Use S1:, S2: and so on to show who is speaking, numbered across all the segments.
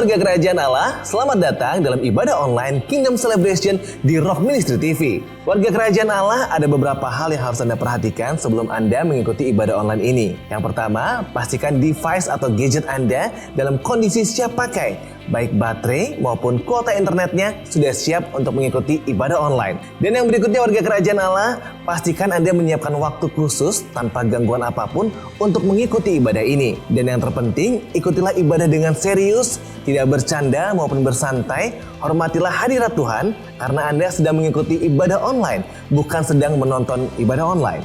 S1: warga kerajaan Allah, selamat datang dalam ibadah online Kingdom Celebration di Rock Ministry TV. Warga kerajaan Allah, ada beberapa hal yang harus Anda perhatikan sebelum Anda mengikuti ibadah online ini. Yang pertama, pastikan device atau gadget Anda dalam kondisi siap pakai, baik baterai maupun kuota internetnya sudah siap untuk mengikuti ibadah online. Dan yang berikutnya warga kerajaan Allah, pastikan Anda menyiapkan waktu khusus tanpa gangguan apapun untuk mengikuti ibadah ini. Dan yang terpenting, ikutilah ibadah dengan serius, tidak bercanda maupun bersantai. Hormatilah hadirat Tuhan karena Anda sedang mengikuti ibadah online, bukan sedang menonton ibadah online.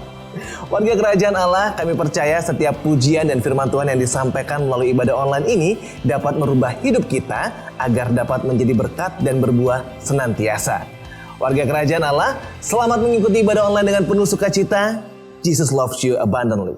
S1: Warga kerajaan Allah, kami percaya setiap pujian dan firman Tuhan yang disampaikan melalui ibadah online ini dapat merubah hidup kita agar dapat menjadi berkat dan berbuah senantiasa. Warga kerajaan Allah, selamat mengikuti ibadah online dengan penuh sukacita. Jesus loves you abundantly.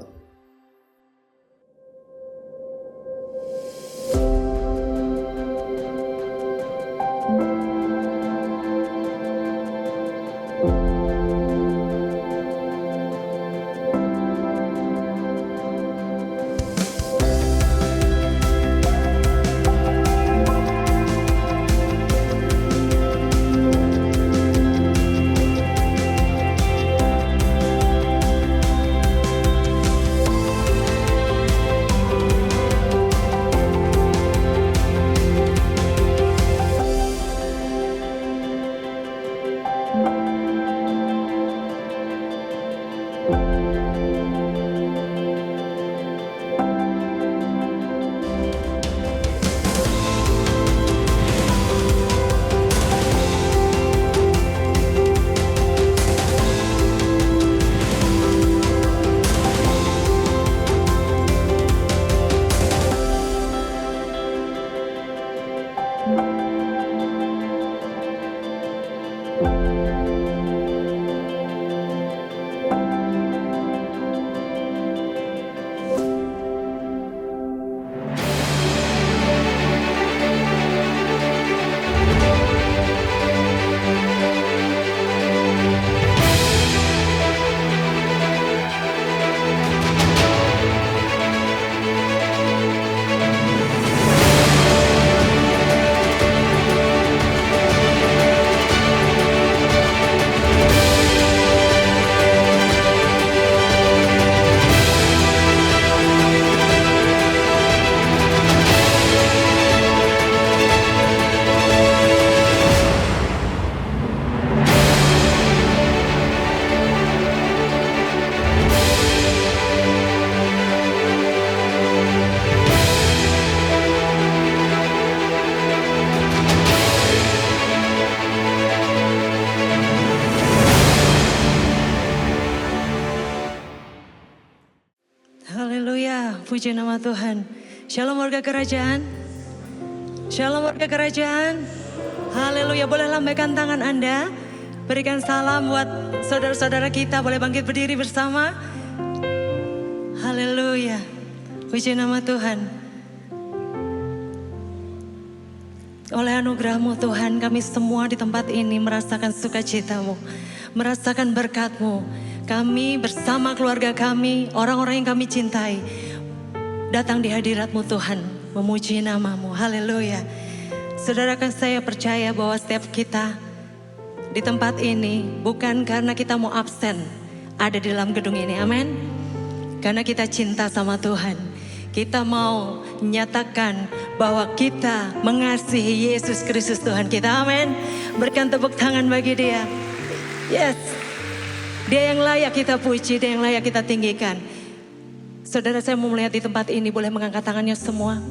S2: Puji nama Tuhan. Shalom warga kerajaan. Shalom warga kerajaan. Haleluya. Boleh lambaikan tangan Anda. Berikan salam buat saudara-saudara kita. Boleh bangkit berdiri bersama. Haleluya. Puji nama Tuhan. Oleh anugerah-Mu Tuhan, kami semua di tempat ini merasakan sukacita-Mu, merasakan berkat-Mu. Kami bersama keluarga kami, orang-orang yang kami cintai, datang di hadirat-Mu Tuhan, memuji nama-Mu. Haleluya. Saudara, saya percaya bahwa setiap kita di tempat ini bukan karena kita mau absen ada di dalam gedung ini, amin. Karena kita cinta sama Tuhan. Kita mau menyatakan bahwa kita mengasihi Yesus Kristus Tuhan kita, amin. Berikan tepuk tangan bagi Dia. Yes, Dia yang layak kita puji, Dia yang layak kita tinggikan. Saudara, saya mau melihat di tempat ini, boleh mengangkat tangannya semua.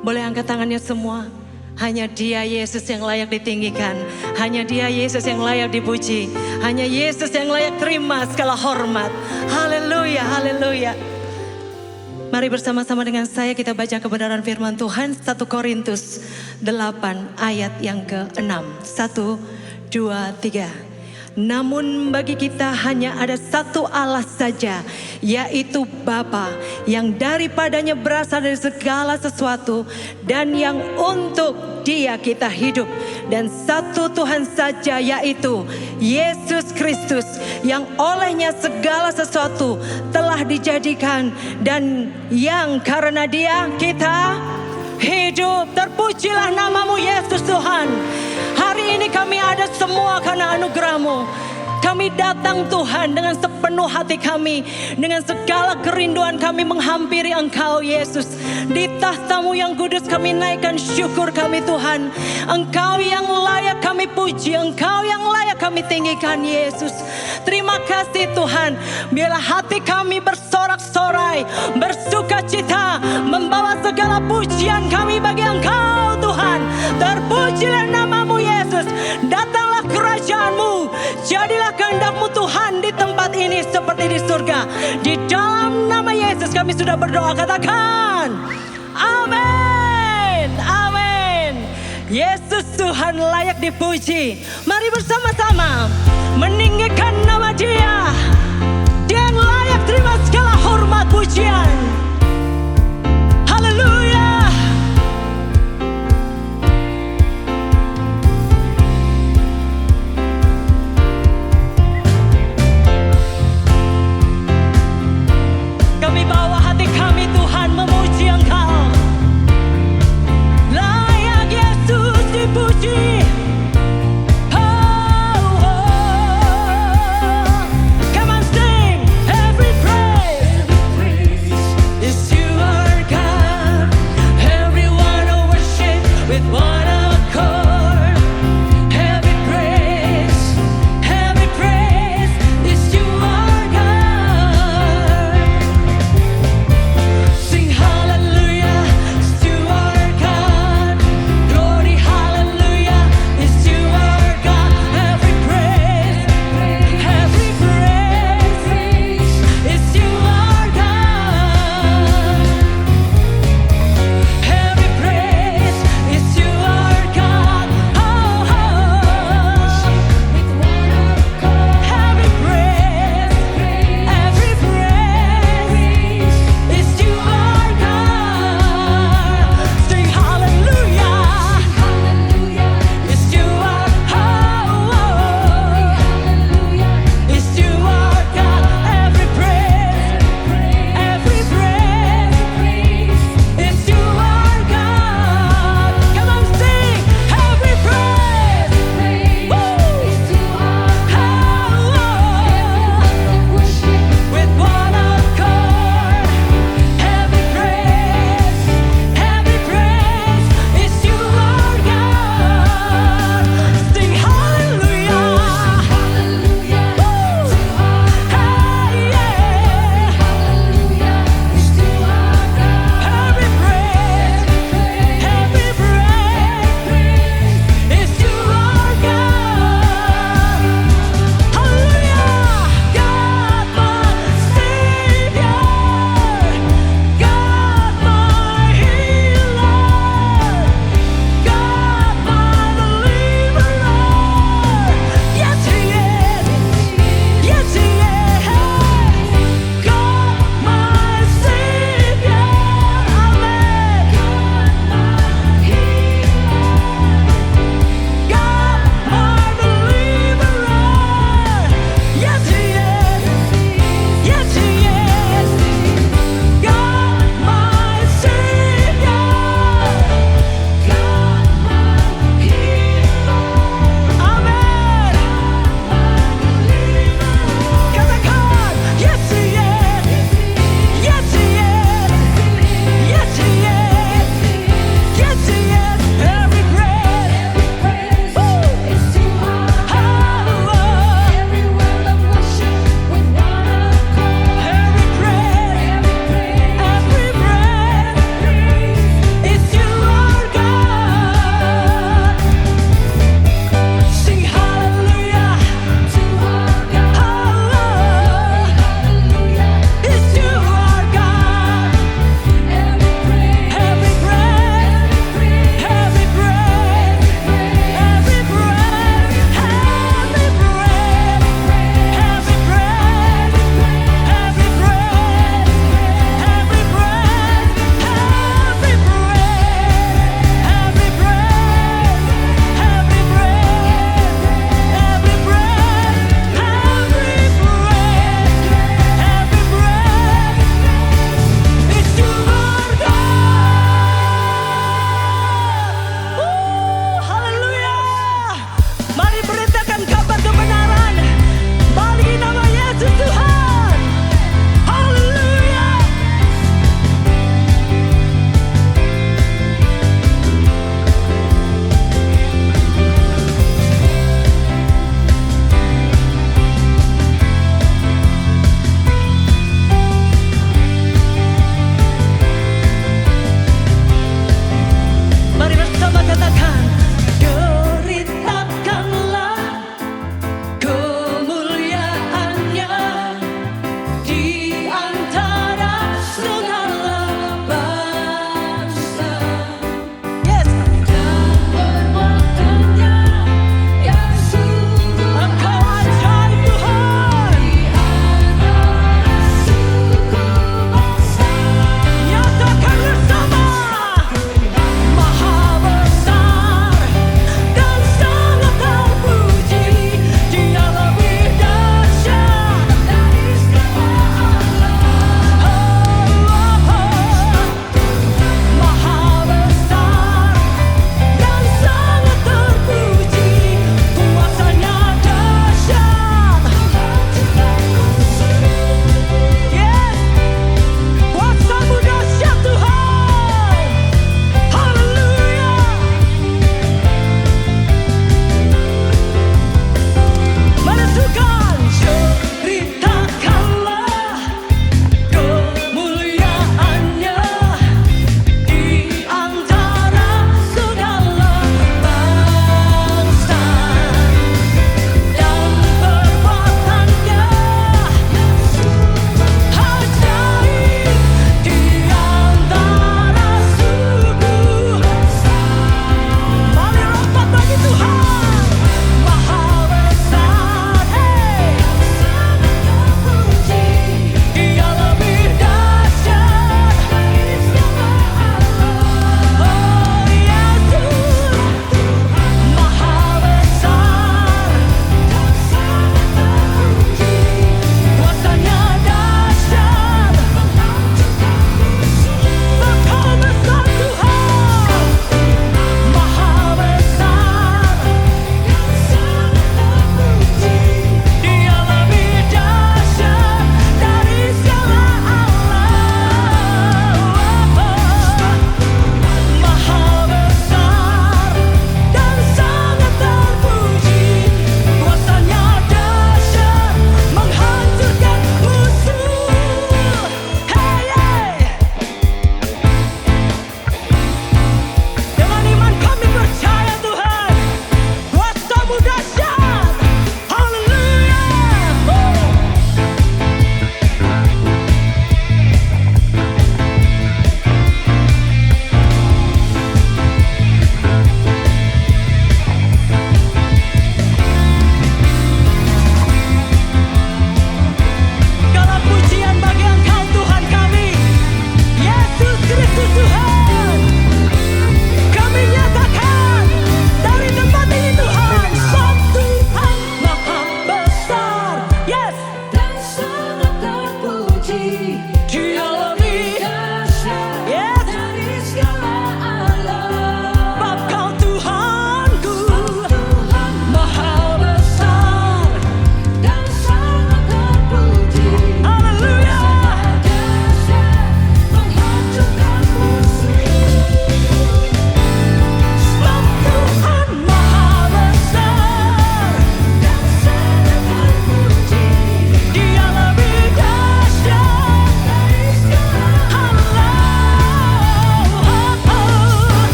S2: Boleh angkat tangannya semua. Hanya Dia Yesus yang layak ditinggikan. Hanya Dia Yesus yang layak dipuji. Hanya Yesus yang layak terima segala hormat. Haleluya, haleluya. Mari bersama-sama dengan saya kita baca kebenaran firman Tuhan. 1 Korintus 8 ayat yang ke-6. 1, 2, 3. Namun bagi kita hanya ada satu Allah saja, yaitu Bapa, yang daripadanya berasal dari segala sesuatu dan yang untuk Dia kita hidup. Dan satu Tuhan saja, yaitu Yesus Kristus, yang olehnya segala sesuatu telah dijadikan dan yang karena Dia kita hidup. Terpujilah namamu Yesus Tuhan. Hari ini kami ada semua karena anugerah-Mu. Kami datang Tuhan dengan sepenuh hati kami, dengan segala kerinduan kami menghampiri Engkau Yesus. Di tahta-Mu yang kudus kami naikkan syukur kami Tuhan. Engkau yang layak kami puji, Engkau yang layak kami tinggikan Yesus. Terima kasih Tuhan, biarlah hati kami bersorak-sorai, bersuka cita, membawa segala pujian kami bagi Engkau Tuhan. Terpujilah namamu Yesus. Datanglah kerajaan-Mu, jadilah kehendak-Mu Tuhan di tempat ini seperti di surga. Di dalam nama Yesus kami sudah berdoa, katakan amin, amin. Yesus Tuhan layak dipuji. Mari bersama-sama meninggikan nama Dia. Dia yang layak terima segala hormat pujian. Haleluya. Kami bawa hati kami Tuhan memuji Engkau. Layak Yesus dipuji. Oh, oh. Come on,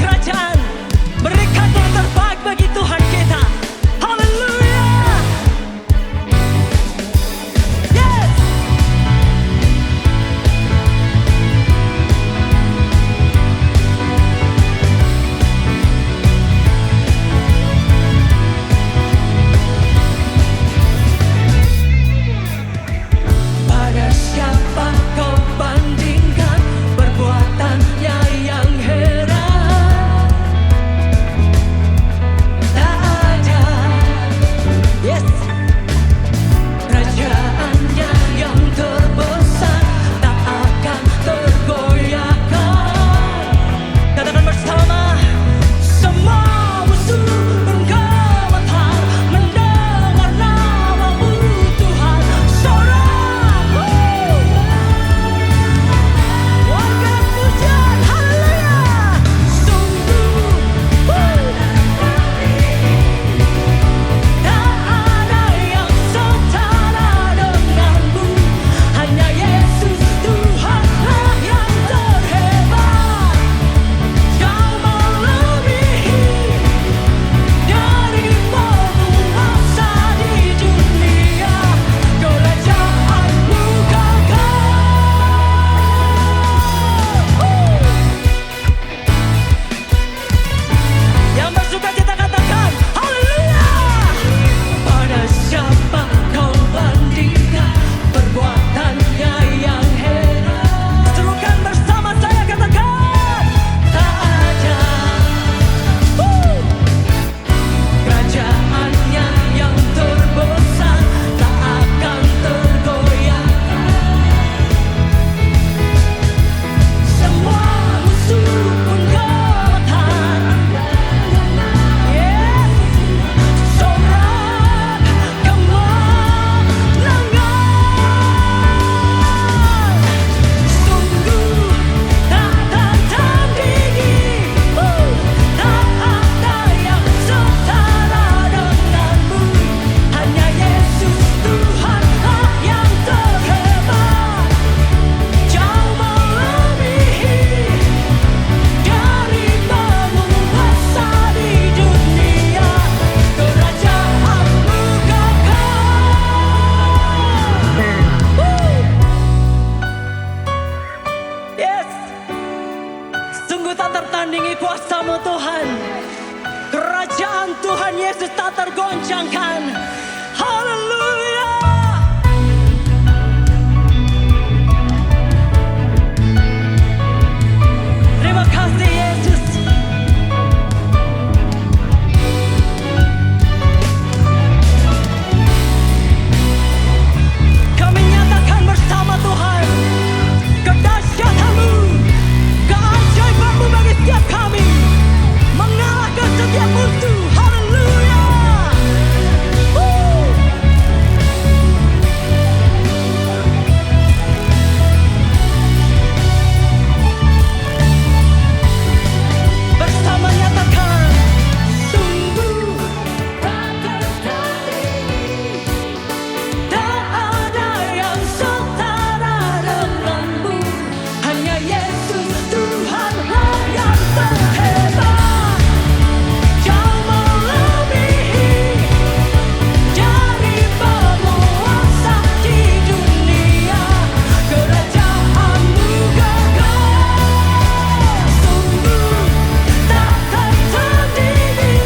S2: kerajaan. Berikan yang terbaik bagi Tuhan kita. Haleluya. Yes. Pada siapa kau bandingkan perbuatannya yang heran? Tak ada. Yes. Kerajaannya yang terbesar tak akan tergoyahkan. Katakan bersama. Semua musuh menggemetar mendengar namamu Tuhan. Sorak. Warga pujian. Haleluya. Sungguh. Tak ada yang setara denganmu. Hanya Yesus Tuhanlah yang terhebat. Kau melebihi dari penguasa di dunia. Kerajaanmu kekal. Yang bersuka cita katakan haleluya. Pada siapa kau bandingkan perbuatannya yang heran? Serukan bersama saya katakan tak ada. Kerajaannya yang terbesar tak akan tergoyahkan. Semua musuh pun gemetar. Yes. Sorak kemenangan. Sungguh tak tertandingi. Tak ada yang setara denganmu. Hanya Yesus Tuhanlah yang terhebat. Jauh melebihi dari penguasa di dunia. Kerajaanmu kekal. Yes. Sungguh tak tertandingi kuasa-Mu Tuhan. Kerajaan Tuhan Yesus tak tergoncangkan. Haleluya. Terima kasih Yesus. Kami nyatakan bersama Tuhan kedahsyatan-Mu, keajaiban-Mu bagi setiap kami, mengalahkan setiap musuh. Haleluya. Bersama nyatakan sungguh tak tertandingi. Tak ada yang setara denganmu. Hanya Yesus Tuhanlah yang terhebat. Jauh melebihi dari penguasa di dunia. Kerajaanmu kekal. Sungguh tak tertandingi.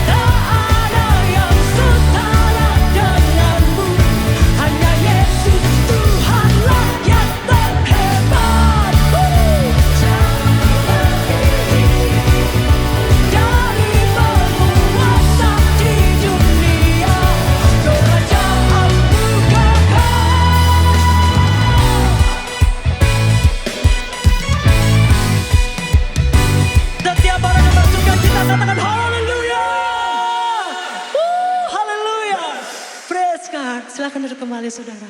S2: Tak ada yang setara denganmu. Hanya Yesus Tuhanlah yang terhebat. Jauh melebihi dari penguasa di dunia. Kerajaanmu kekal. Setiap orang yang bersuka cita katakan haleluya. Haleluya. Praise God. Silakan duduk kembali saudara.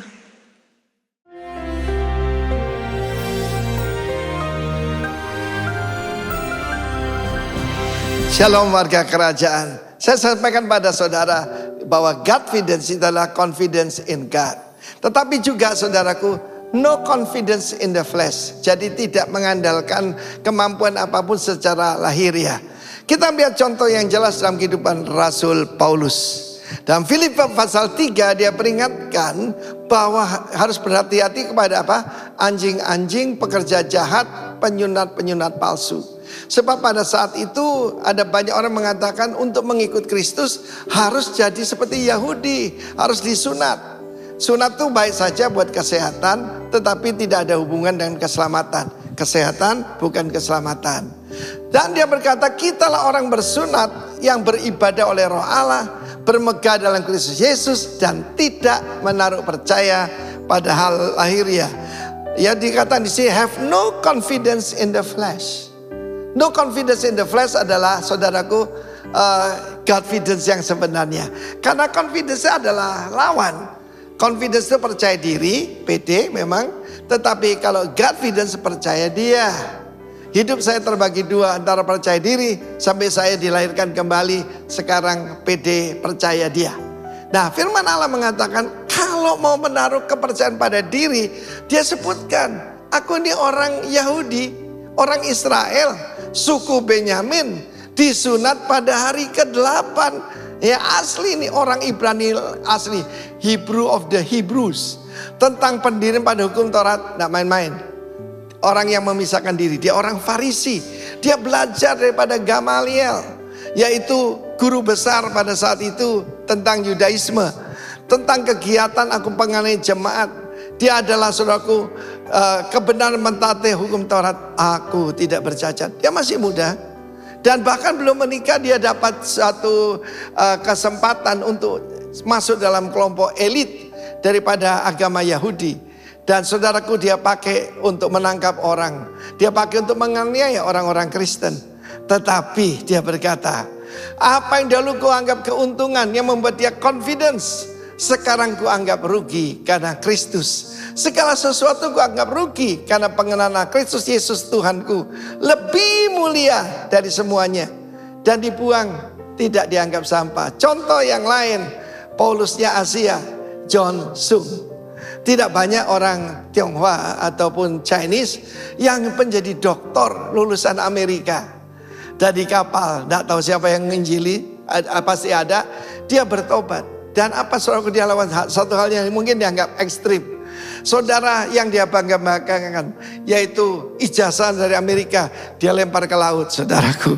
S3: Shalom warga kerajaan. Saya sampaikan pada saudara bahwa Godfidence adalah confidence in God. Tetapi juga saudaraku, no confidence in the flesh. Jadi tidak mengandalkan kemampuan apapun secara lahiriah. Kita lihat contoh yang jelas dalam kehidupan Rasul Paulus. Dalam Filipi pasal 3 dia peringatkan bahwa harus berhati-hati kepada apa? Anjing-anjing, pekerja jahat, penyunat-penyunat palsu. Sebab pada saat itu ada banyak orang mengatakan untuk mengikut Kristus harus jadi seperti Yahudi, harus disunat. Sunat itu baik saja buat kesehatan, tetapi tidak ada hubungan dengan keselamatan. Kesehatan bukan keselamatan. Dan dia berkata, kitalah orang bersunat yang beribadah oleh Roh Allah, bermegah dalam Kristus Yesus, dan tidak menaruh percaya pada hal lahiriah. Ya, dikatakan di sini, have no confidence in the flesh. No confidence in the flesh adalah, saudaraku, confidence yang sebenarnya. Karena confidence adalah lawan. Confidence itu percaya diri, pede memang. Tetapi kalau confidence percaya dia. Hidup saya terbagi dua, antara percaya diri sampai saya dilahirkan kembali, sekarang pede percaya dia. Nah, firman Allah mengatakan kalau mau menaruh kepercayaan pada diri, dia sebutkan, aku ini orang Yahudi, orang Israel, suku Benyamin, disunat pada hari ke-8. Ya asli ini orang Ibrani asli, Hebrew of the Hebrews. Tentang pendirian pada hukum Taurat, tidak main-main. Orang yang memisahkan diri, dia orang Farisi. Dia belajar daripada Gamaliel, yaitu guru besar pada saat itu tentang Yudaisme, tentang kegiatan aku penganai jemaat. Dia adalah, saudaraku, kebenaran mentaati hukum Taurat. Aku tidak bercacat. Dia masih muda dan bahkan belum menikah. Dia dapat satu kesempatan untuk masuk dalam kelompok elit daripada agama Yahudi. Dan saudaraku, dia pakai untuk menangkap orang. Dia pakai untuk menganiaya orang-orang Kristen. Tetapi dia berkata, apa yang dahulu ku anggap keuntungan yang membuat dia confidence, sekarang ku anggap rugi karena Kristus. Segala sesuatu ku anggap rugi karena pengenalan Kristus Yesus Tuhanku lebih mulia dari semuanya. Dan dibuang, tidak dianggap sampah. Contoh yang lain, Paulusnya Asia, John Sung. Tidak banyak orang Tionghoa ataupun Chinese yang menjadi doktor lulusan Amerika. Dari kapal, tidak tahu siapa yang menginjili, pasti ada. Dia bertobat. Dan apa saudaraku, dia lawan satu hal yang mungkin dianggap ekstrim. Saudara yang dia bangga-banggakan, yaitu ijazah dari Amerika, dia lempar ke laut, saudaraku.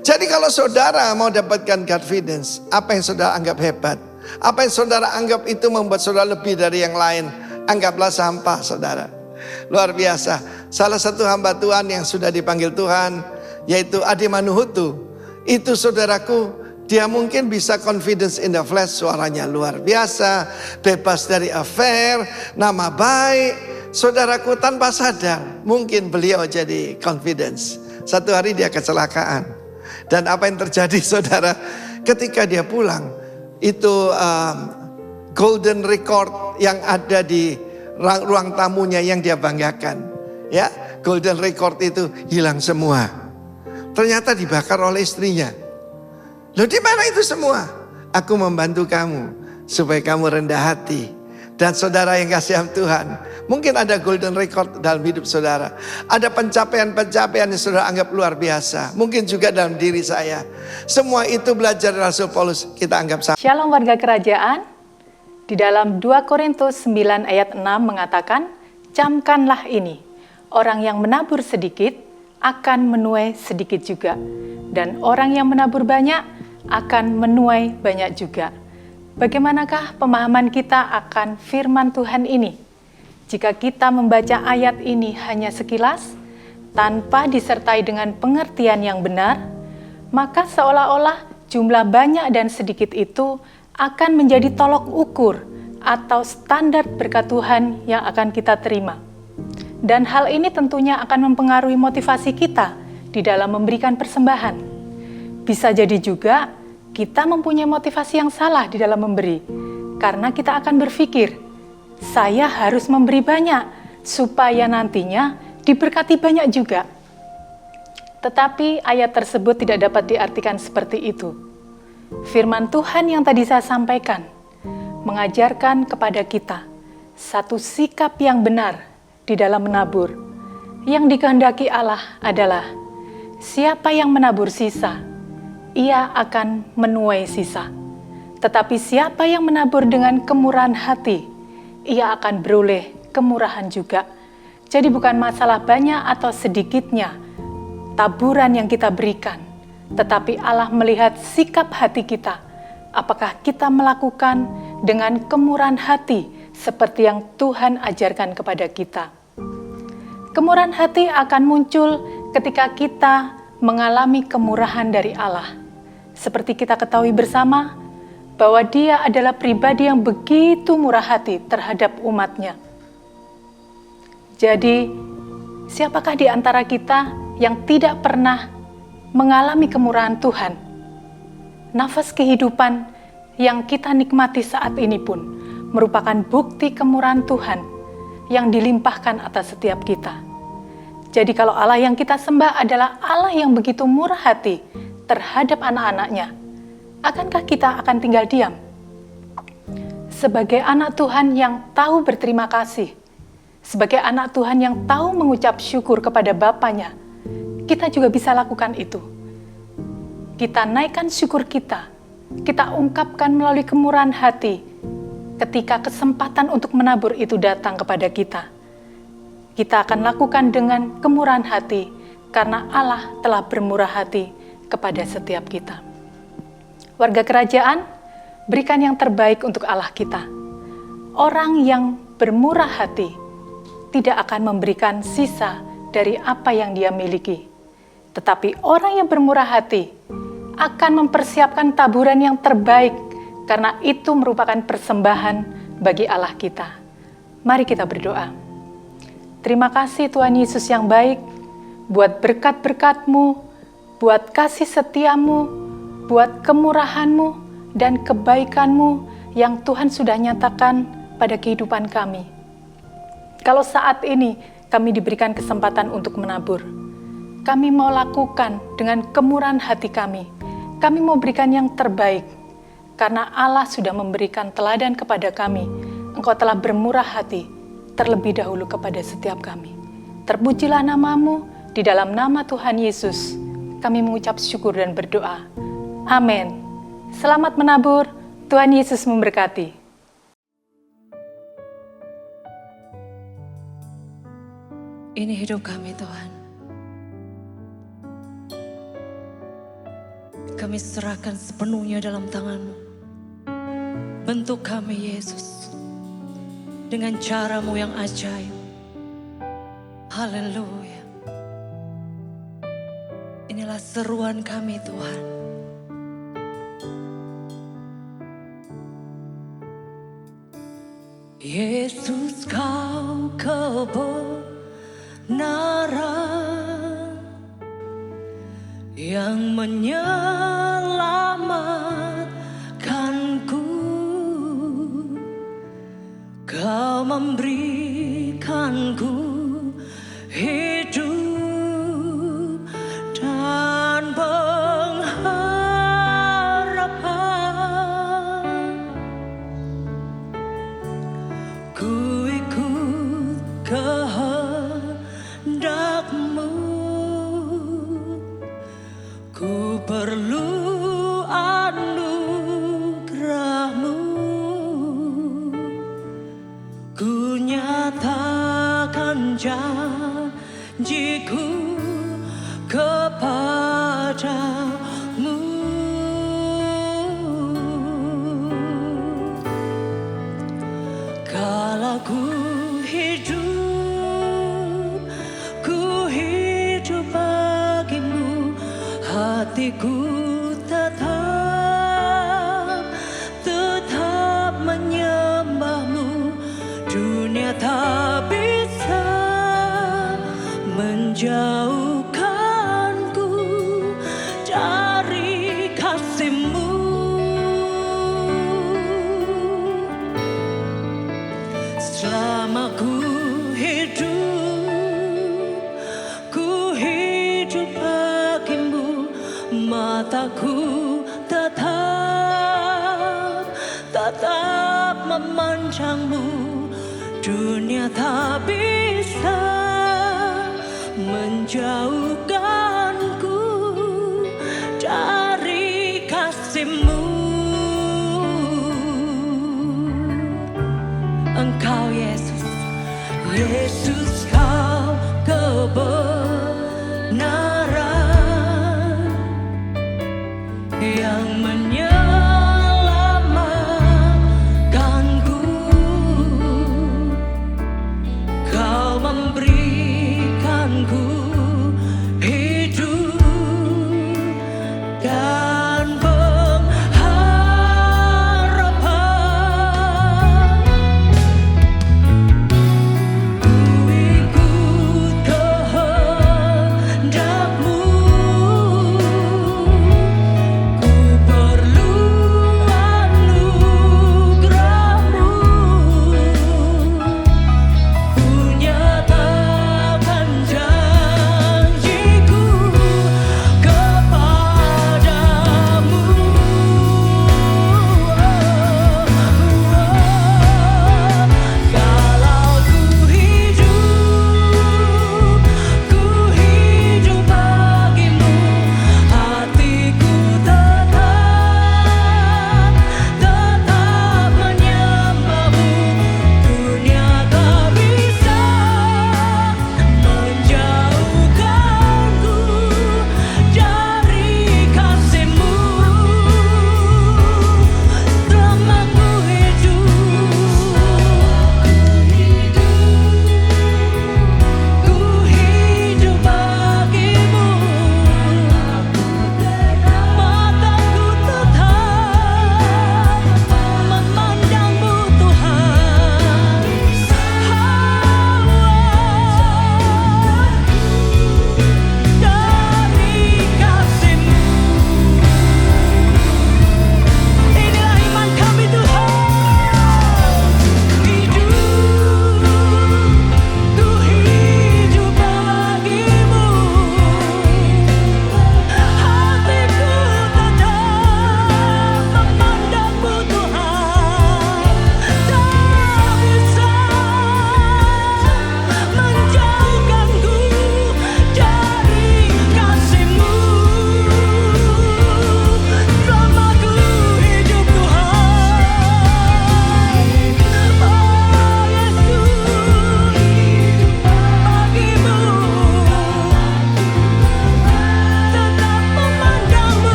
S3: Jadi kalau saudara mau dapatkan confidence, apa yang saudara anggap hebat, apa yang saudara anggap itu membuat saudara lebih dari yang lain, anggaplah sampah, saudara. Luar biasa. Salah satu hamba Tuhan yang sudah dipanggil Tuhan, yaitu Adi Manuhutu. Itu saudaraku, dia mungkin bisa confidence in the flesh, suaranya luar biasa, bebas dari affair, nama baik. Saudaraku, tanpa sadar mungkin beliau jadi confidence. Satu hari dia kecelakaan. Dan apa yang terjadi, saudara, ketika dia pulang, itu golden record yang ada di ruang tamunya yang dia banggakan. Ya, golden record itu hilang semua. Ternyata dibakar oleh istrinya. Loh, di mana itu semua? Aku membantu kamu supaya kamu rendah hati. Dan saudara yang kasihan Tuhan, mungkin ada golden record dalam hidup saudara. Ada pencapaian-pencapaian yang saudara anggap luar biasa. Mungkin juga dalam diri saya. Semua itu belajar Rasul Paulus, kita anggap sama.
S4: Shalom warga kerajaan. Di dalam 2 Korintus 9 ayat 6 mengatakan, camkanlah ini, orang yang menabur sedikit akan menuai sedikit juga. Dan orang yang menabur banyak akan menuai banyak juga. Bagaimanakah pemahaman kita akan firman Tuhan ini? Jika kita membaca ayat ini hanya sekilas, tanpa disertai dengan pengertian yang benar, maka seolah-olah jumlah banyak dan sedikit itu akan menjadi tolok ukur atau standar berkat Tuhan yang akan kita terima. Dan hal ini tentunya akan mempengaruhi motivasi kita di dalam memberikan persembahan. Bisa jadi juga kita mempunyai motivasi yang salah di dalam memberi, karena kita akan berpikir, saya harus memberi banyak, supaya nantinya diberkati banyak juga. Tetapi ayat tersebut tidak dapat diartikan seperti itu. Firman Tuhan yang tadi saya sampaikan, mengajarkan kepada kita, satu sikap yang benar di dalam menabur. Yang dikehendaki Allah adalah siapa yang menabur sisa, ia akan menuai sisa. Tetapi siapa yang menabur dengan kemurahan hati, ia akan beroleh kemurahan juga. Jadi bukan masalah banyak atau sedikitnya taburan yang kita berikan, tetapi Allah melihat sikap hati kita. Apakah kita melakukan dengan kemurahan hati seperti yang Tuhan ajarkan kepada kita. Kemurahan hati akan muncul ketika kita mengalami kemurahan dari Allah. Seperti kita ketahui bersama bahwa Dia adalah pribadi yang begitu murah hati terhadap umat-Nya. Jadi, siapakah di antara kita yang tidak pernah mengalami kemurahan Tuhan? Nafas kehidupan yang kita nikmati saat ini pun merupakan bukti kemurahan Tuhan yang dilimpahkan atas setiap kita. Jadi kalau Allah yang kita sembah adalah Allah yang begitu murah hati terhadap anak-anak-Nya, akankah kita akan tinggal diam? Sebagai anak Tuhan yang tahu berterima kasih, sebagai anak Tuhan yang tahu mengucap syukur kepada Bapanya, kita juga bisa lakukan itu. Kita naikkan syukur kita ungkapkan melalui kemurahan hati ketika kesempatan untuk menabur itu datang kepada kita. Kita akan lakukan dengan kemurahan hati karena Allah telah bermurah hati kepada setiap kita. Warga kerajaan, berikan yang terbaik untuk Allah kita. Orang yang bermurah hati tidak akan memberikan sisa dari apa yang dia miliki. Tetapi orang yang bermurah hati akan mempersiapkan taburan yang terbaik karena itu merupakan persembahan bagi Allah kita. Mari kita berdoa. Terima kasih Tuhan Yesus yang baik, buat berkat-berkat-Mu, buat kasih setia-Mu, buat kemurahan-Mu dan kebaikan-Mu yang Tuhan sudah nyatakan pada kehidupan kami. Kalau saat ini kami diberikan kesempatan untuk menabur, kami mau lakukan dengan kemurahan hati kami. Kami mau berikan yang terbaik, karena Allah sudah memberikan teladan kepada kami. Engkau telah bermurah hati terlebih dahulu kepada setiap kami. Terpujilah nama-Mu, di dalam nama Tuhan Yesus, kami mengucap syukur dan berdoa. Amin. Selamat menabur, Tuhan Yesus memberkati.
S2: Ini hidup kami Tuhan. Kami serahkan sepenuhnya dalam tangan-Mu. Bentuk kami Yesus dengan cara-Mu yang ajaib. Haleluya. Inilah seruan kami Tuhan. Yesus Kau kebenaran yang menyelamatkanku. Kau memberikanku hidup dan pengharapan. Ku ikut kehendak-Mu. Ku perlu anugerah-Mu. Ku nyatakan janjiku kepadamu. Kalau ku hidup bagimu. Hatiku tetap menyembah-Mu. Dunia tak bisa menjauhkanku dari kasih-Mu. Selama ku hidup bagimu. Mataku tetap memandang-Mu. Dunia tak bisa menjauhkanku dari kasih-Mu. Engkau Yesus, Yesus Kau kebenaran yang menyelamatkanku. Kau memberikanku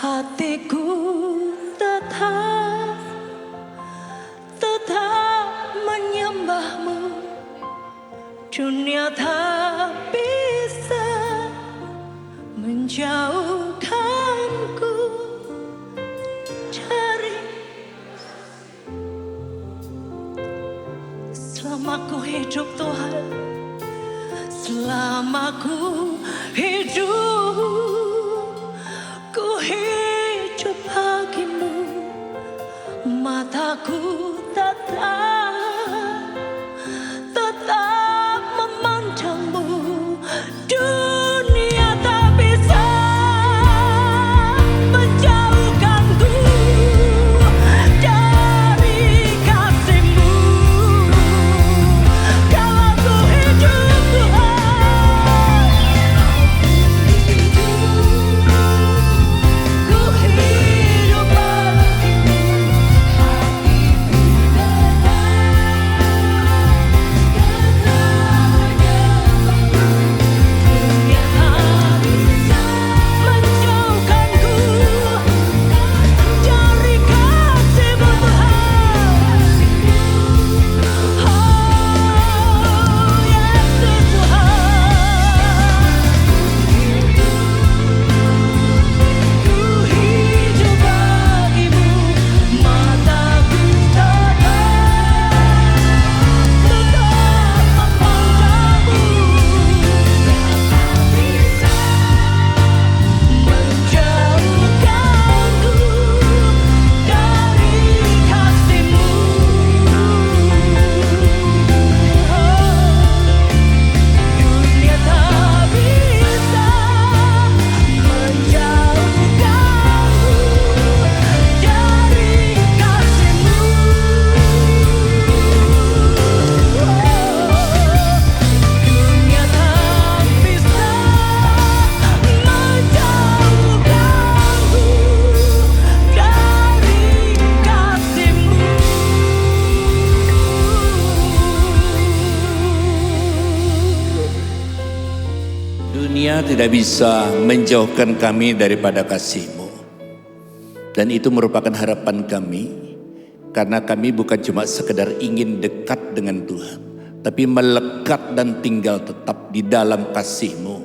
S2: hatiku tetap menyembahmu. Dunia tak bisa menjauhkanku dari. Selama ku hidup Tuhan, selama ku hidup bagimu. Mataku tetap memandangmu. Dunia tak bisa menjauhkanku dari kasih-Mu. Kalau ku hidup Tuhan, ku hidup bagimu. Dunia tak bisa menjauhkanku dari kasih-Mu Tuhan. Oh Yesus Tuhan, ku hidup bagimu. Mataku tetap memandangmu. Menjauhkanku dari kasih-Mu. Dunia tak bisa menjauhkanku dari kasih-Mu. Dunia tak bisa menjauhkanku dari kasih-Mu.
S5: Dunia tidak bisa menjauhkan kami daripada kasih-Mu. Dan itu merupakan harapan kami, karena kami bukan cuma sekedar ingin dekat dengan Tuhan, tapi melekat dan tinggal tetap di dalam kasih-Mu.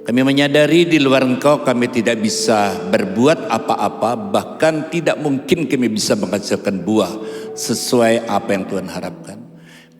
S5: Kami menyadari di luar Engkau kami tidak bisa berbuat apa-apa, bahkan tidak mungkin kami bisa menghasilkan buah sesuai apa yang Tuhan harapkan.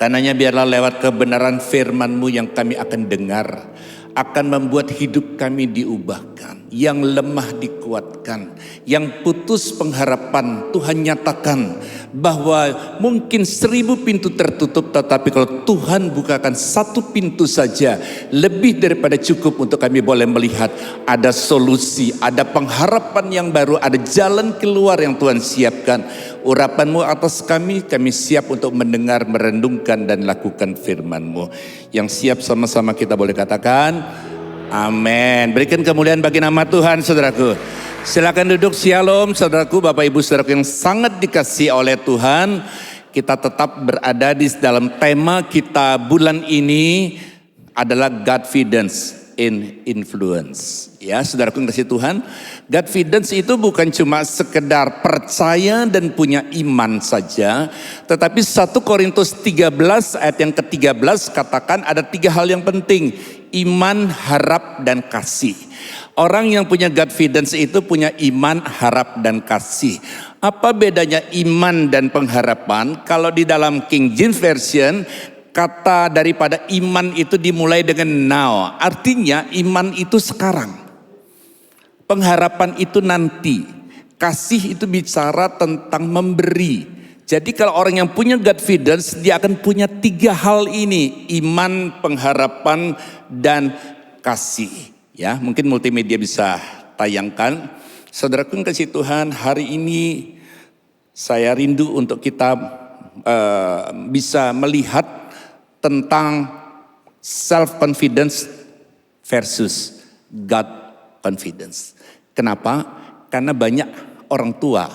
S5: Karenanya biarlah lewat kebenaran firman-Mu yang kami akan dengar, akan membuat hidup kami diubahkan, yang lemah dikuatkan, yang putus pengharapan Tuhan nyatakan bahwa mungkin 1000 pintu tertutup, tetapi kalau Tuhan bukakan 1 pintu saja, lebih daripada cukup untuk kami boleh melihat ada solusi, ada pengharapan yang baru, ada jalan keluar yang Tuhan siapkan. Urapan-Mu atas kami siap untuk mendengar, merenungkan dan lakukan firman-Mu. Yang siap sama-sama kita boleh katakan amin. Berikan kemuliaan bagi nama Tuhan, saudaraku. Silakan duduk. Shalom saudaraku, Bapak Ibu saudaraku yang sangat dikasihi oleh Tuhan. Kita tetap berada di dalam tema kita bulan ini adalah Godfidence in Influence. Ya, saudaraku yang kasih Tuhan, Godfidence itu bukan cuma sekedar percaya dan punya iman saja, tetapi 1 Korintus 13 ayat yang ke-13 katakan ada 3 hal yang penting: iman, harap, dan kasih. Orang yang punya Godfidence itu punya iman, harap, dan kasih. Apa bedanya iman dan pengharapan? Kalau di dalam King James Version, kata daripada iman itu dimulai dengan now. Artinya iman itu sekarang. Pengharapan itu nanti. Kasih itu bicara tentang memberi. Jadi kalau orang yang punya Godfidence, dia akan punya 3 hal ini: iman, pengharapan, dan kasih. Ya, mungkin multimedia bisa tayangkan. Saudaraku yang kasih Tuhan, hari ini saya rindu untuk kita bisa melihat tentang self-confidence versus God confidence. Kenapa? Karena banyak orang tua.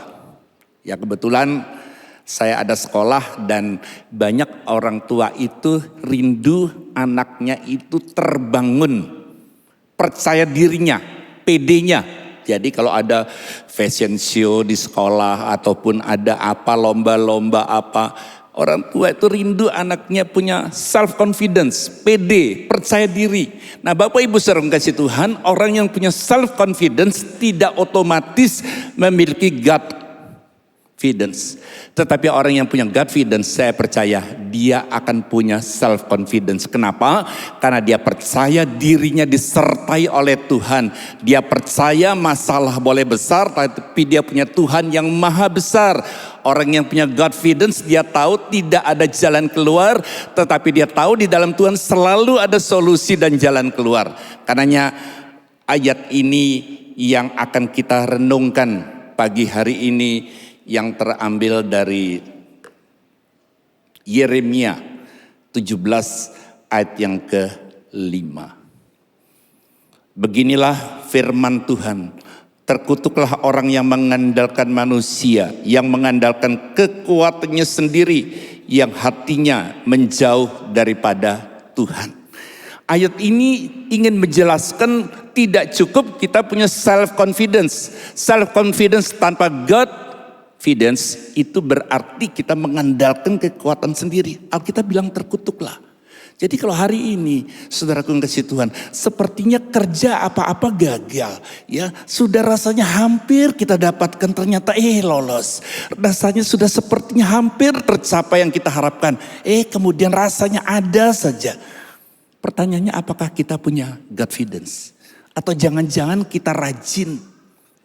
S5: Ya, kebetulan saya ada sekolah dan banyak orang tua itu rindu anaknya itu terbangun, percaya dirinya, pedenya, Jadi kalau ada fashion show di sekolah ataupun ada apa lomba-lomba apa, orang tua itu rindu anaknya punya self confidence, pede, percaya diri. Nah, Bapak Ibu saudara kasih Tuhan, orang yang punya self confidence tidak otomatis memiliki God confidence. Tetapi orang yang punya God confidence, saya percaya dia akan punya self confidence. Kenapa? Karena dia percaya dirinya disertai oleh Tuhan. Dia percaya masalah boleh besar, tapi dia punya Tuhan yang maha besar. Orang yang punya God confidence, dia tahu tidak ada jalan keluar, tetapi dia tahu di dalam Tuhan selalu ada solusi dan jalan keluar. Karenanya ayat ini yang akan kita renungkan pagi hari ini, yang terambil dari Yeremia 17 ayat yang ke-5. Beginilah firman Tuhan, terkutuklah orang yang mengandalkan manusia, yang mengandalkan kekuatannya sendiri, yang hatinya menjauh daripada Tuhan. Ayat ini ingin menjelaskan tidak cukup kita punya self confidence. Self confidence tanpa God confidence itu berarti kita mengandalkan kekuatan sendiri. Alkitab bilang terkutuklah. Jadi kalau hari ini saudaraku yang kasih Tuhan, sepertinya kerja apa-apa gagal, ya sudah rasanya hampir kita dapatkan, ternyata lolos. Rasanya sudah sepertinya hampir tercapai yang kita harapkan, kemudian rasanya ada saja. Pertanyaannya, apakah kita punya God confidence? Atau jangan-jangan kita rajin,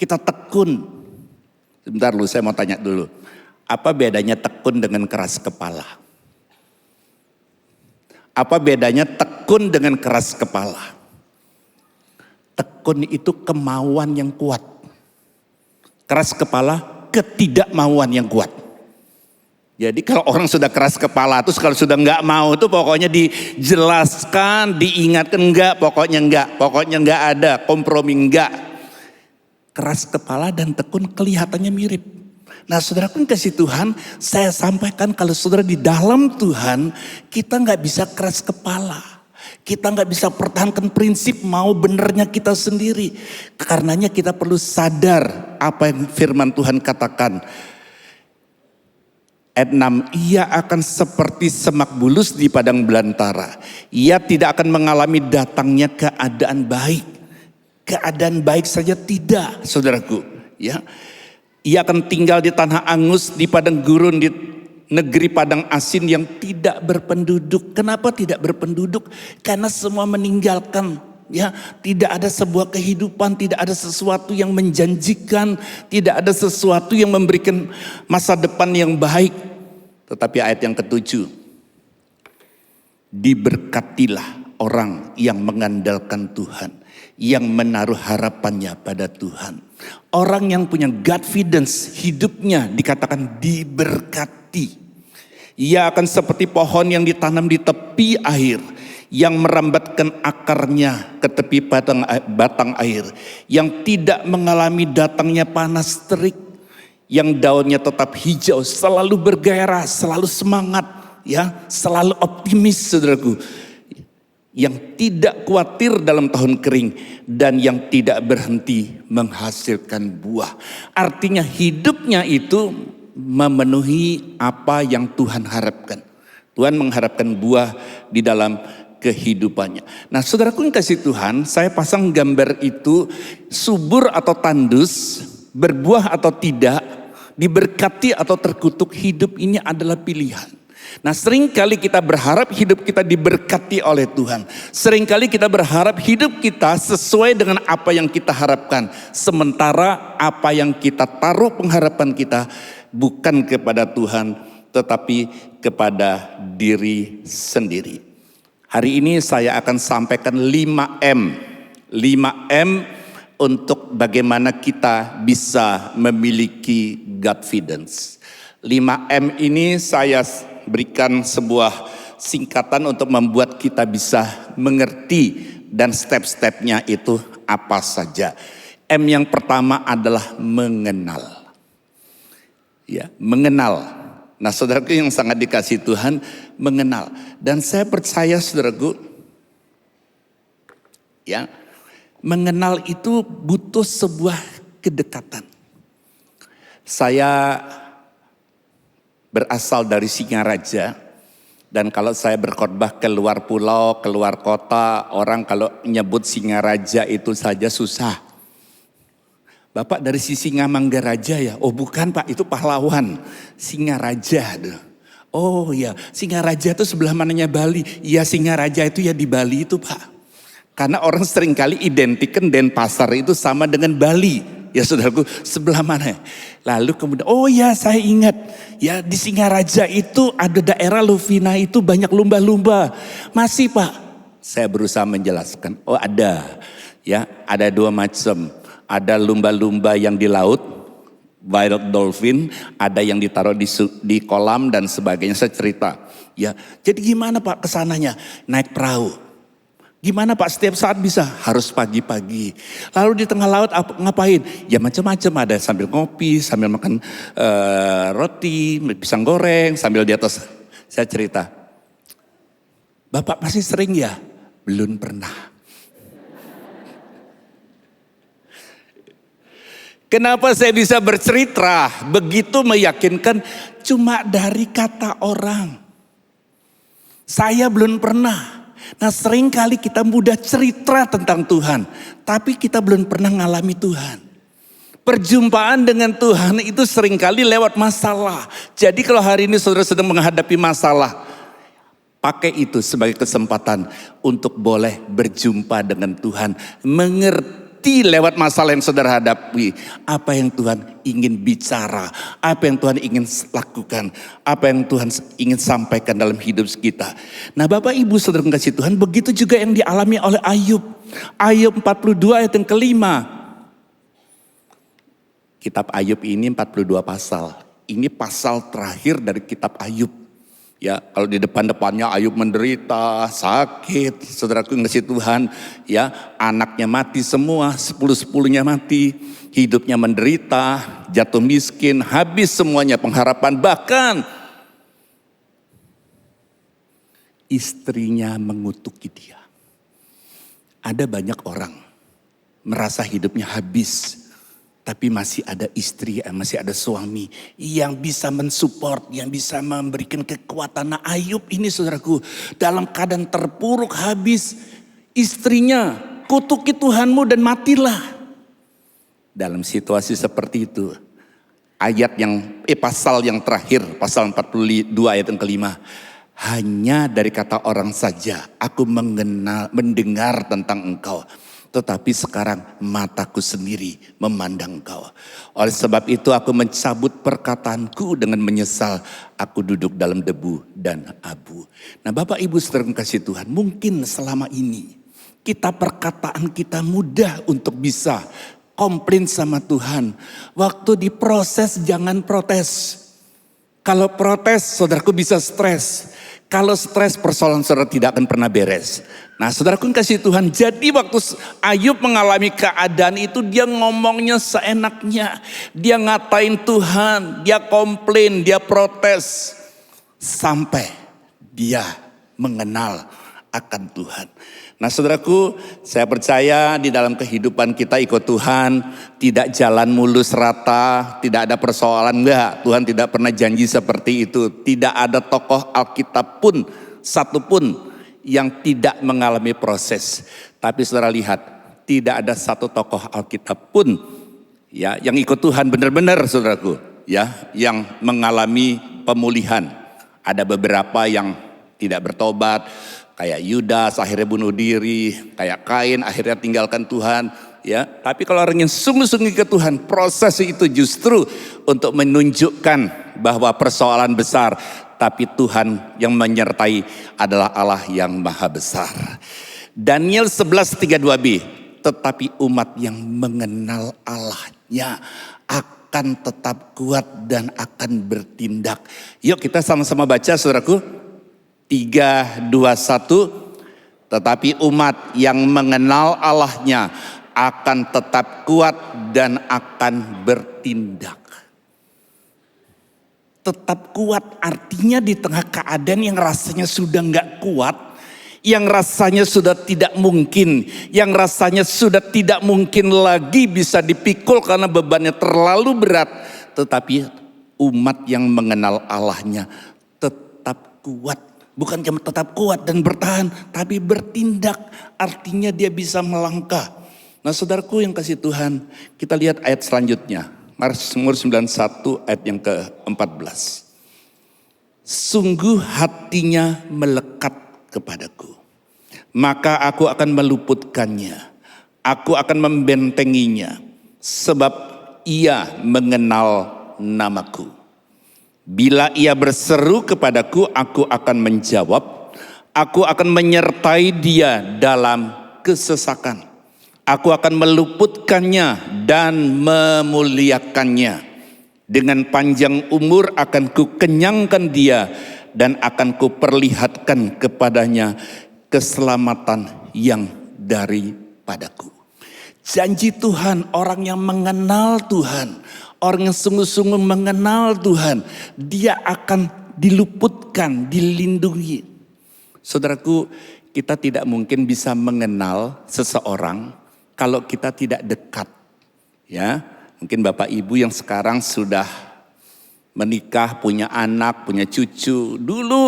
S5: kita tekun? Sebentar lu, saya mau tanya dulu. Apa bedanya tekun dengan keras kepala? Apa bedanya tekun dengan keras kepala? Tekun itu kemauan yang kuat. Keras kepala ketidakmauan yang kuat. Jadi kalau orang sudah keras kepala, terus kalau sudah nggak mau itu pokoknya dijelaskan, diingatkan pokoknya nggak ada kompromi nggak. Keras kepala dan tekun kelihatannya mirip. Nah, saudara pun kasih Tuhan, saya sampaikan kalau saudara di dalam Tuhan, kita nggak bisa keras kepala. Kita nggak bisa pertahankan prinsip mau benernya kita sendiri. Karenanya kita perlu sadar apa yang firman Tuhan katakan. Ayat 6, ia akan seperti semak bulus di padang belantara. Ia tidak akan mengalami datangnya keadaan baik. Keadaan baik saja tidak, saudaraku. Ya, ia akan tinggal di tanah angus, di padang gurun, di negeri padang asin yang tidak berpenduduk. Kenapa tidak berpenduduk? Karena semua meninggalkan. Ya, tidak ada sebuah kehidupan, tidak ada sesuatu yang menjanjikan, tidak ada sesuatu yang memberikan masa depan yang baik. Tetapi ayat yang ke-7, diberkatilah orang yang mengandalkan Tuhan, yang menaruh harapannya pada Tuhan. Orang yang punya God confidence, hidupnya dikatakan diberkati. Ia akan seperti pohon yang ditanam di tepi air, yang merambatkan akarnya ke tepi batang air, yang tidak mengalami datangnya panas terik, yang daunnya tetap hijau, selalu bergairah, selalu semangat, ya, selalu optimis, saudaraku. Yang tidak khawatir dalam tahun kering dan yang tidak berhenti menghasilkan buah. Artinya hidupnya itu memenuhi apa yang Tuhan harapkan. Tuhan mengharapkan buah di dalam kehidupannya. Nah, saudaraku yang kasih Tuhan, saya pasang gambar itu subur atau tandus, berbuah atau tidak, diberkati atau terkutuk, hidup ini adalah pilihan. Nah, seringkali kita berharap hidup kita diberkati oleh Tuhan. Seringkali kita berharap hidup kita sesuai dengan apa yang kita harapkan. Sementara apa yang kita taruh pengharapan kita bukan kepada Tuhan, tetapi kepada diri sendiri. Hari ini saya akan sampaikan 5M. 5M untuk bagaimana kita bisa memiliki God confidence. 5M ini saya berikan sebuah singkatan untuk membuat kita bisa mengerti dan step-stepnya itu apa saja. M yang pertama adalah mengenal. Ya, mengenal. Nah, saudaraku yang sangat dikasihi Tuhan, mengenal. Dan saya percaya saudaraku, ya, Mengenal itu butuh sebuah kedekatan. Saya berasal dari Singaraja, dan kalau saya berkhotbah keluar pulau, keluar kota, orang kalau nyebut Singaraja itu saja susah. Bapak dari Singamangaraja ya? Oh bukan Pak, itu pahlawan. Singaraja. Oh ya, Singaraja itu sebelah mananya Bali. Iya, Singaraja itu ya di Bali itu Pak. Karena orang seringkali identikan Denpasar itu sama dengan Bali. Ya saudaraku, sebelah mana? Lalu kemudian, oh ya saya ingat. Ya di Singaraja itu ada daerah Luvina itu banyak lumba-lumba. Masih Pak? Saya berusaha menjelaskan. Oh ada. Ya ada dua macam. Ada lumba-lumba yang di laut, wild dolphin. Ada yang ditaruh di kolam dan sebagainya. Saya cerita. Ya, jadi gimana Pak kesananya? Naik perahu. Gimana Pak setiap saat bisa? Harus pagi-pagi. Lalu di tengah laut ngapain? Ya macam-macam, ada sambil ngopi, sambil makan roti, pisang goreng, sambil di atas. Saya cerita, Bapak pasti sering ya? Belum pernah. Kenapa saya bisa bercerita begitu meyakinkan? Cuma dari kata orang. Saya belum pernah. Nah seringkali kita mudah cerita tentang Tuhan, tapi kita belum pernah ngalami Tuhan. Perjumpaan dengan Tuhan itu seringkali lewat masalah. Jadi kalau hari ini saudara sedang menghadapi masalah, pakai itu sebagai kesempatan untuk boleh berjumpa dengan Tuhan. Mengerti lewat masalah yang saudara hadapi, apa yang Tuhan ingin bicara, apa yang Tuhan ingin lakukan, apa yang Tuhan ingin sampaikan dalam hidup kita. Nah Bapak Ibu saudara kasih Tuhan, begitu juga yang dialami oleh Ayub. Ayub 42 ayat yang kelima. Kitab Ayub ini 42 pasal. Ini pasal terakhir dari kitab Ayub. Ya, kalau di depan-depannya Ayub menderita, sakit, saudaraku yang kasih Tuhan, ya, anaknya mati semua, 10-10-nya mati, hidupnya menderita, jatuh miskin, habis semuanya pengharapan, bahkan istrinya mengutuki dia. Ada banyak orang merasa hidupnya habis, tapi masih ada istri, masih ada suami yang bisa mensupport, yang bisa memberikan kekuatan. Nah Ayub ini saudaraku dalam keadaan terpuruk habis, istrinya kutuki Tuhanmu dan matilah. Dalam situasi seperti itu, pasal yang terakhir, pasal 42 ayat yang kelima. Hanya dari kata orang saja aku mendengar tentang engkau. Tetapi sekarang mataku sendiri memandang engkau. Oleh sebab itu aku mencabut perkataanku dengan menyesal. Aku duduk dalam debu dan abu. Nah Bapak Ibu saudara kasih Tuhan, mungkin selama ini perkataan kita mudah untuk bisa komplain sama Tuhan. Waktu diproses jangan protes. Kalau protes saudaraku bisa stres. Kalau stres persoalan saudara tidak akan pernah beres. Nah saudaraku kasih Tuhan, jadi waktu Ayub mengalami keadaan itu dia ngomongnya seenaknya. Dia ngatain Tuhan, dia komplain, dia protes. Sampai dia mengenal akan Tuhan. Nah saudaraku, saya percaya di dalam kehidupan kita ikut Tuhan, tidak jalan mulus rata, tidak ada persoalan, enggak. Tuhan tidak pernah janji seperti itu. Tidak ada tokoh Alkitab pun, satupun yang tidak mengalami proses. Tapi saudara lihat, tidak ada satu tokoh Alkitab pun ya yang ikut Tuhan benar-benar saudaraku, ya, yang mengalami pemulihan. Ada beberapa yang tidak bertobat, kayak Yudas akhirnya bunuh diri, kayak Kain akhirnya tinggalkan Tuhan, ya. Tapi kalau orang yang sungguh-sungguh ke Tuhan, proses itu justru untuk menunjukkan bahwa persoalan besar, tapi Tuhan yang menyertai adalah Allah yang maha besar. Daniel 11:32b, tetapi umat yang mengenal Allahnya akan tetap kuat dan akan bertindak. Yuk kita sama-sama baca saudaraku. 3, 2, 1. Tetapi umat yang mengenal Allahnya akan tetap kuat dan akan bertindak. Tetap kuat artinya di tengah keadaan yang rasanya sudah gak kuat, yang rasanya sudah tidak mungkin, yang rasanya sudah tidak mungkin lagi bisa dipikul karena bebannya terlalu berat. Tetapi umat yang mengenal Allahnya tetap kuat. Bukan cuma tetap kuat dan bertahan, tapi bertindak. Artinya dia bisa melangkah. Nah saudaraku yang kasih Tuhan, kita lihat ayat selanjutnya. Mazmur 91 ayat yang ke-14. Sungguh hatinya melekat kepadaku, maka aku akan meluputkannya, aku akan membentenginya, sebab ia mengenal namaku. Bila ia berseru kepadaku, aku akan menjawab, aku akan menyertai dia dalam kesesakan. Aku akan meluputkannya dan memuliakannya. Dengan panjang umur akan kukenyangkan dia dan akan kuperlihatkan kepadanya keselamatan yang daripadaku. Janji Tuhan, orang yang mengenal Tuhan, orang yang sungguh-sungguh mengenal Tuhan, dia akan diluputkan, dilindungi. Saudaraku, kita tidak mungkin bisa mengenal seseorang kalau kita tidak dekat. Ya, mungkin Bapak Ibu yang sekarang sudah menikah, punya anak, punya cucu. Dulu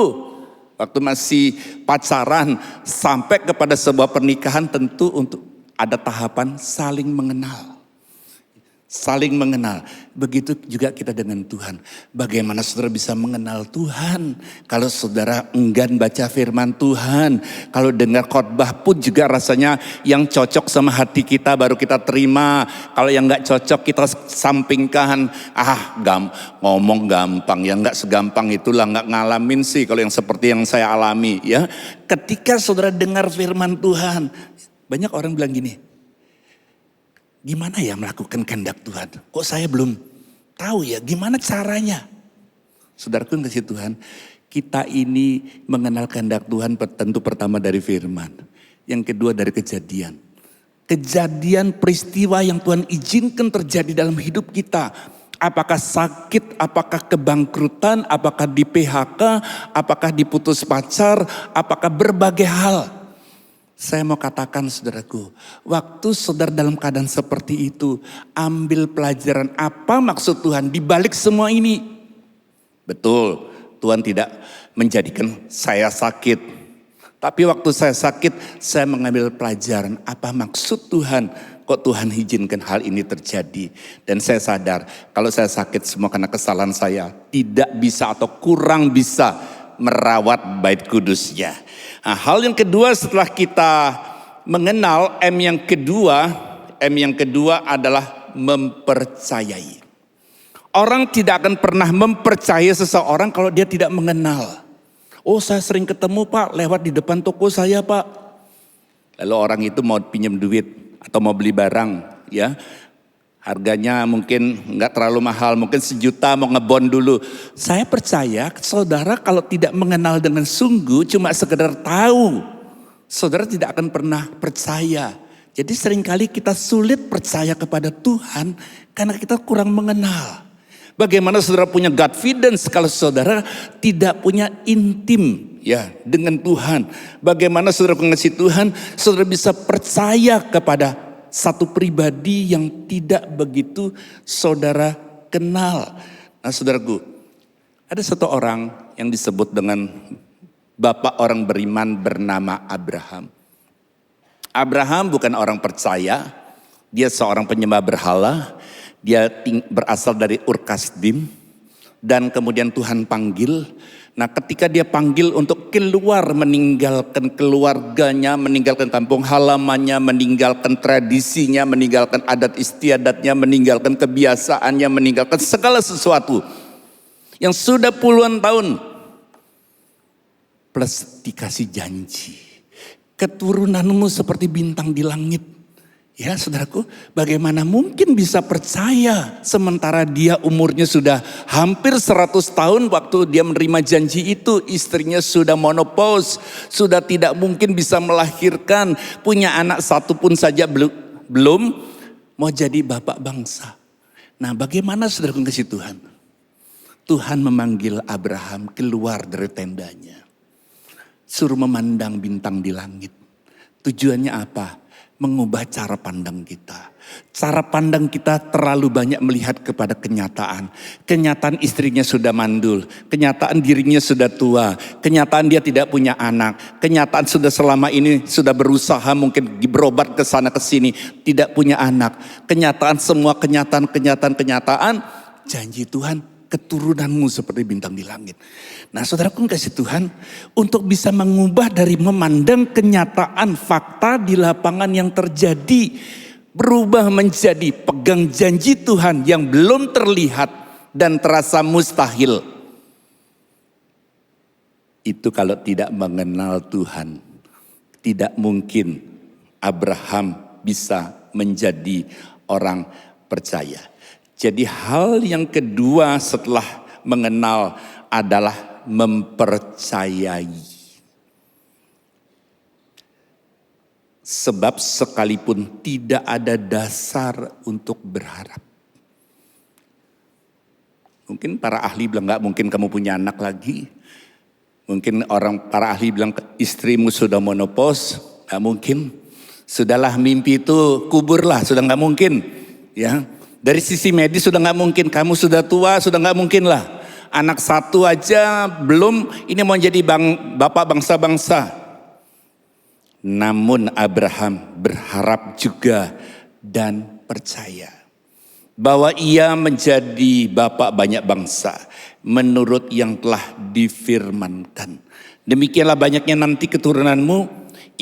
S5: waktu masih pacaran sampai kepada sebuah pernikahan, tentu untuk ada tahapan saling mengenal. Saling mengenal. Begitu juga kita dengan Tuhan. Bagaimana saudara bisa mengenal Tuhan? Kalau saudara enggan baca firman Tuhan. Kalau dengar khotbah pun juga rasanya yang cocok sama hati kita baru kita terima. Kalau yang gak cocok kita sampingkan. Ngomong gampang. Ya gak segampang itulah, gak ngalamin sih kalau yang seperti yang saya alami. Ya, ketika saudara dengar firman Tuhan. Banyak orang bilang gini, gimana ya melakukan kehendak Tuhan? Kok saya belum tahu ya gimana caranya? Saudaraku yang kasih Tuhan, kita ini mengenal kehendak Tuhan tentu pertama dari firman. Yang kedua dari kejadian. Kejadian peristiwa yang Tuhan izinkan terjadi dalam hidup kita. Apakah sakit, apakah kebangkrutan, apakah di PHK, apakah diputus pacar, apakah berbagai hal. Saya mau katakan saudaraku, waktu saudara dalam keadaan seperti itu, ambil pelajaran apa maksud Tuhan di balik semua ini. Betul, Tuhan tidak menjadikan saya sakit. Tapi waktu saya sakit, saya mengambil pelajaran apa maksud Tuhan. Kok Tuhan izinkan hal ini terjadi. Dan saya sadar, kalau saya sakit semua karena kesalahan saya, tidak bisa atau kurang bisa merawat bait kudusnya. Nah, hal yang kedua setelah kita mengenal M yang kedua adalah mempercayai. Orang tidak akan pernah mempercayai seseorang kalau dia tidak mengenal. Oh, saya sering ketemu Pak, lewat di depan toko saya Pak. Lalu orang itu mau pinjam duit atau mau beli barang, ya. Harganya mungkin nggak terlalu mahal, mungkin 1 juta mau ngebon dulu. Saya percaya saudara kalau tidak mengenal dengan sungguh, cuma sekedar tahu, saudara tidak akan pernah percaya. Jadi seringkali kita sulit percaya kepada Tuhan karena kita kurang mengenal. Bagaimana saudara punya confidence kalau saudara tidak punya intim ya dengan Tuhan. Bagaimana saudara mengasihi Tuhan, saudara bisa percaya kepada satu pribadi yang tidak begitu saudara kenal. Nah saudaraku, ada satu orang yang disebut dengan bapak orang beriman bernama Abraham. Abraham bukan orang percaya, dia seorang penyembah berhala. Dia berasal dari Ur Kasdim dan kemudian Tuhan panggil. Nah ketika dia panggil untuk keluar, meninggalkan keluarganya, meninggalkan kampung halamannya, meninggalkan tradisinya, meninggalkan adat istiadatnya, meninggalkan kebiasaannya, meninggalkan segala sesuatu yang sudah puluhan tahun. Plus dikasih janji, keturunanmu seperti bintang di langit. Ya saudaraku, bagaimana mungkin bisa percaya sementara dia umurnya sudah hampir 100 tahun waktu dia menerima janji itu. Istrinya sudah menopause, sudah tidak mungkin bisa melahirkan, punya anak satu pun saja belum, mau jadi bapak bangsa. Nah bagaimana saudaraku kasih Tuhan? Tuhan memanggil Abraham keluar dari tendanya. suruh memandang bintang di langit. Tujuannya apa? Mengubah cara pandang kita. Cara pandang kita terlalu banyak melihat kepada kenyataan. Kenyataan istrinya sudah mandul. Kenyataan dirinya sudah tua. Kenyataan dia tidak punya anak. Kenyataan sudah selama ini sudah berusaha mungkin berobat ke sana ke sini. Tidak punya anak. Kenyataan semua kenyataan. Janji Tuhan, keturunanmu seperti bintang di langit. Nah saudaraku kasih Tuhan, untuk bisa mengubah dari memandang kenyataan fakta di lapangan yang terjadi, berubah menjadi pegang janji Tuhan yang belum terlihat dan terasa mustahil. Itu kalau tidak mengenal Tuhan, tidak mungkin Abraham bisa menjadi orang percaya. Jadi hal yang kedua setelah mengenal adalah mempercayai. Sebab sekalipun tidak ada dasar untuk berharap. Mungkin para ahli bilang gak mungkin kamu punya anak lagi. Mungkin para ahli bilang istrimu sudah menopause. Gak mungkin. Sudahlah mimpi itu kuburlah, sudah gak mungkin. Ya. Dari sisi medis sudah gak mungkin, kamu sudah tua, sudah gak mungkin lah. Anak satu aja belum, ini mau jadi bapak bangsa-bangsa. Namun Abraham berharap juga dan percaya bahwa ia menjadi bapak banyak bangsa menurut yang telah difirmankan. Demikianlah banyaknya nanti keturunanmu,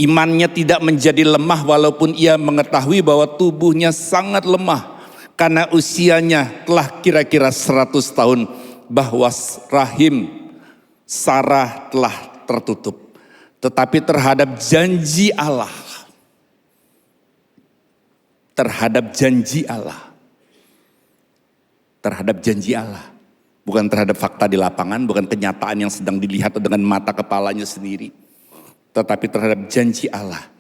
S5: imannya tidak menjadi lemah walaupun ia mengetahui bahwa tubuhnya sangat lemah. Karena usianya telah kira-kira 100 tahun bahwa rahim Sarah telah tertutup. Tetapi terhadap janji Allah. Terhadap janji Allah. Bukan terhadap fakta di lapangan, bukan kenyataan yang sedang dilihat dengan mata kepalanya sendiri. Tetapi terhadap janji Allah.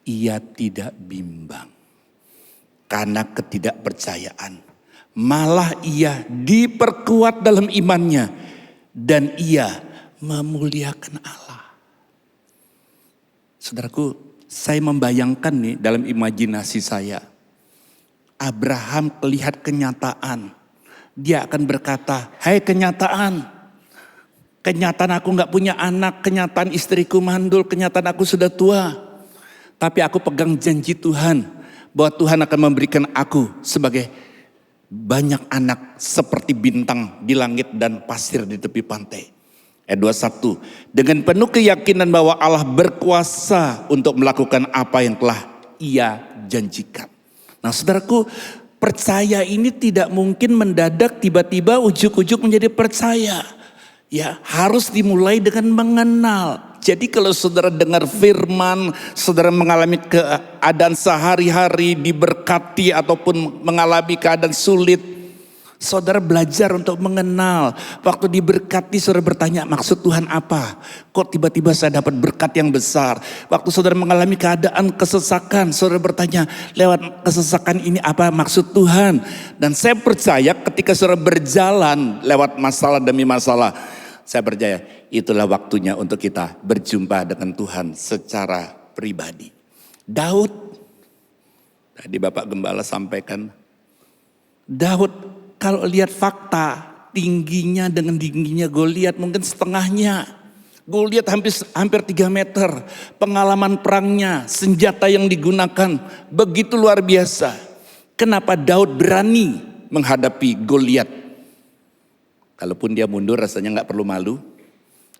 S5: Ia tidak bimbang. Karena ketidakpercayaan, malah ia diperkuat dalam imannya dan ia memuliakan Allah. Saudaraku, saya membayangkan nih dalam imajinasi saya, Abraham melihat kenyataan, dia akan berkata, "Hai kenyataan aku gak punya anak, kenyataan istriku mandul, kenyataan aku sudah tua, tapi aku pegang janji Tuhan." Bahwa Tuhan akan memberikan aku sebagai banyak anak seperti bintang di langit dan pasir di tepi pantai. Ayat 21. Dengan penuh keyakinan bahwa Allah berkuasa untuk melakukan apa yang telah ia janjikan. Nah saudaraku, percaya ini tidak mungkin mendadak tiba-tiba ujuk-ujuk menjadi percaya. Ya, harus dimulai dengan mengenal. Jadi kalau saudara dengar firman, saudara mengalami keadaan sehari-hari diberkati ataupun mengalami keadaan sulit, saudara belajar untuk mengenal. Waktu diberkati saudara bertanya, maksud Tuhan apa? Kok tiba-tiba saya dapat berkat yang besar? Waktu saudara mengalami keadaan kesesakan, saudara bertanya, lewat kesesakan ini apa maksud Tuhan? Dan saya percaya ketika saudara berjalan lewat masalah demi masalah, saya percaya itulah waktunya untuk kita berjumpa dengan Tuhan secara pribadi. Daud, tadi Bapak Gembala sampaikan, Daud kalau lihat fakta tingginya dengan tingginya Goliat mungkin setengahnya. Goliat hampir 3 meter, pengalaman perangnya, senjata yang digunakan begitu luar biasa. Kenapa Daud berani menghadapi Goliat? Kalaupun dia mundur rasanya nggak perlu malu.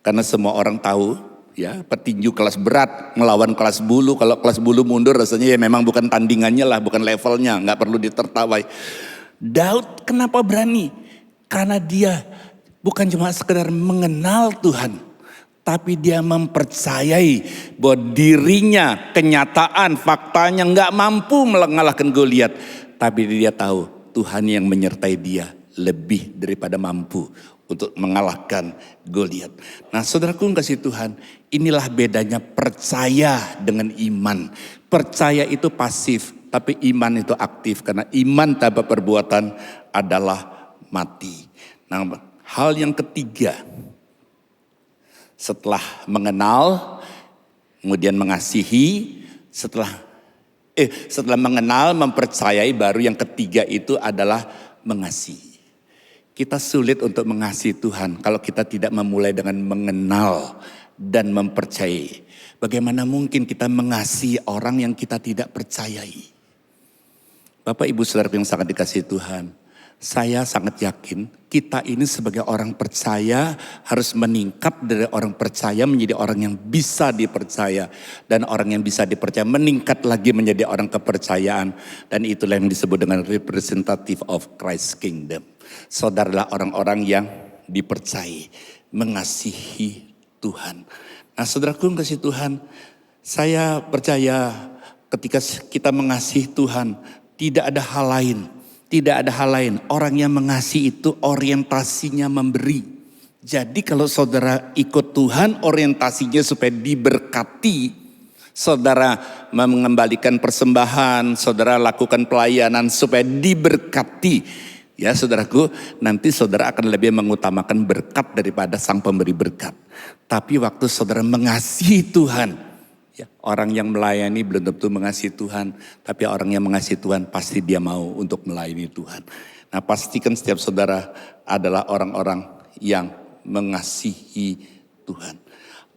S5: Karena semua orang tahu ya petinju kelas berat melawan kelas bulu. Kalau kelas bulu mundur rasanya ya memang bukan tandingannya lah, bukan levelnya, nggak perlu ditertawai. Daud kenapa berani? Karena dia bukan cuma sekedar mengenal Tuhan. Tapi dia mempercayai bahwa dirinya, kenyataan, faktanya nggak mampu mengalahkan Goliat. Tapi dia tahu Tuhan yang menyertai dia lebih daripada mampu untuk mengalahkan Goliat. Nah saudaraku kasih Tuhan, inilah bedanya percaya dengan iman. Percaya itu pasif, tapi iman itu aktif. Karena iman tanpa perbuatan adalah mati. Nah hal yang ketiga, setelah mengenal Kemudian mengasihi, setelah mengenal, mempercayai, baru yang ketiga itu adalah mengasihi. Kita sulit untuk mengasihi Tuhan kalau kita tidak memulai dengan mengenal dan mempercayai. Bagaimana mungkin kita mengasihi orang yang kita tidak percayai? Bapak Ibu Saudara yang sangat dikasihi Tuhan, saya sangat yakin kita ini sebagai orang percaya harus meningkat dari orang percaya menjadi orang yang bisa dipercaya. Dan orang yang bisa dipercaya meningkat lagi menjadi orang kepercayaan. Dan itulah yang disebut dengan representative of Christ's kingdom. Saudaralah orang-orang yang dipercayai, mengasihi Tuhan. Nah saudaraku yang kasih Tuhan, saya percaya ketika kita mengasihi Tuhan, tidak ada hal lain. Tidak ada hal lain. Orang yang mengasihi itu orientasinya memberi. Jadi kalau saudara ikut Tuhan, orientasinya supaya diberkati. Saudara mengembalikan persembahan, saudara lakukan pelayanan supaya diberkati. Ya saudaraku, nanti saudara akan lebih mengutamakan berkat daripada sang pemberi berkat. Tapi waktu saudara mengasihi Tuhan, ya, orang yang melayani belum tentu mengasihi Tuhan, tapi orang yang mengasihi Tuhan pasti dia mau untuk melayani Tuhan. Nah pastikan setiap saudara adalah orang-orang yang mengasihi Tuhan.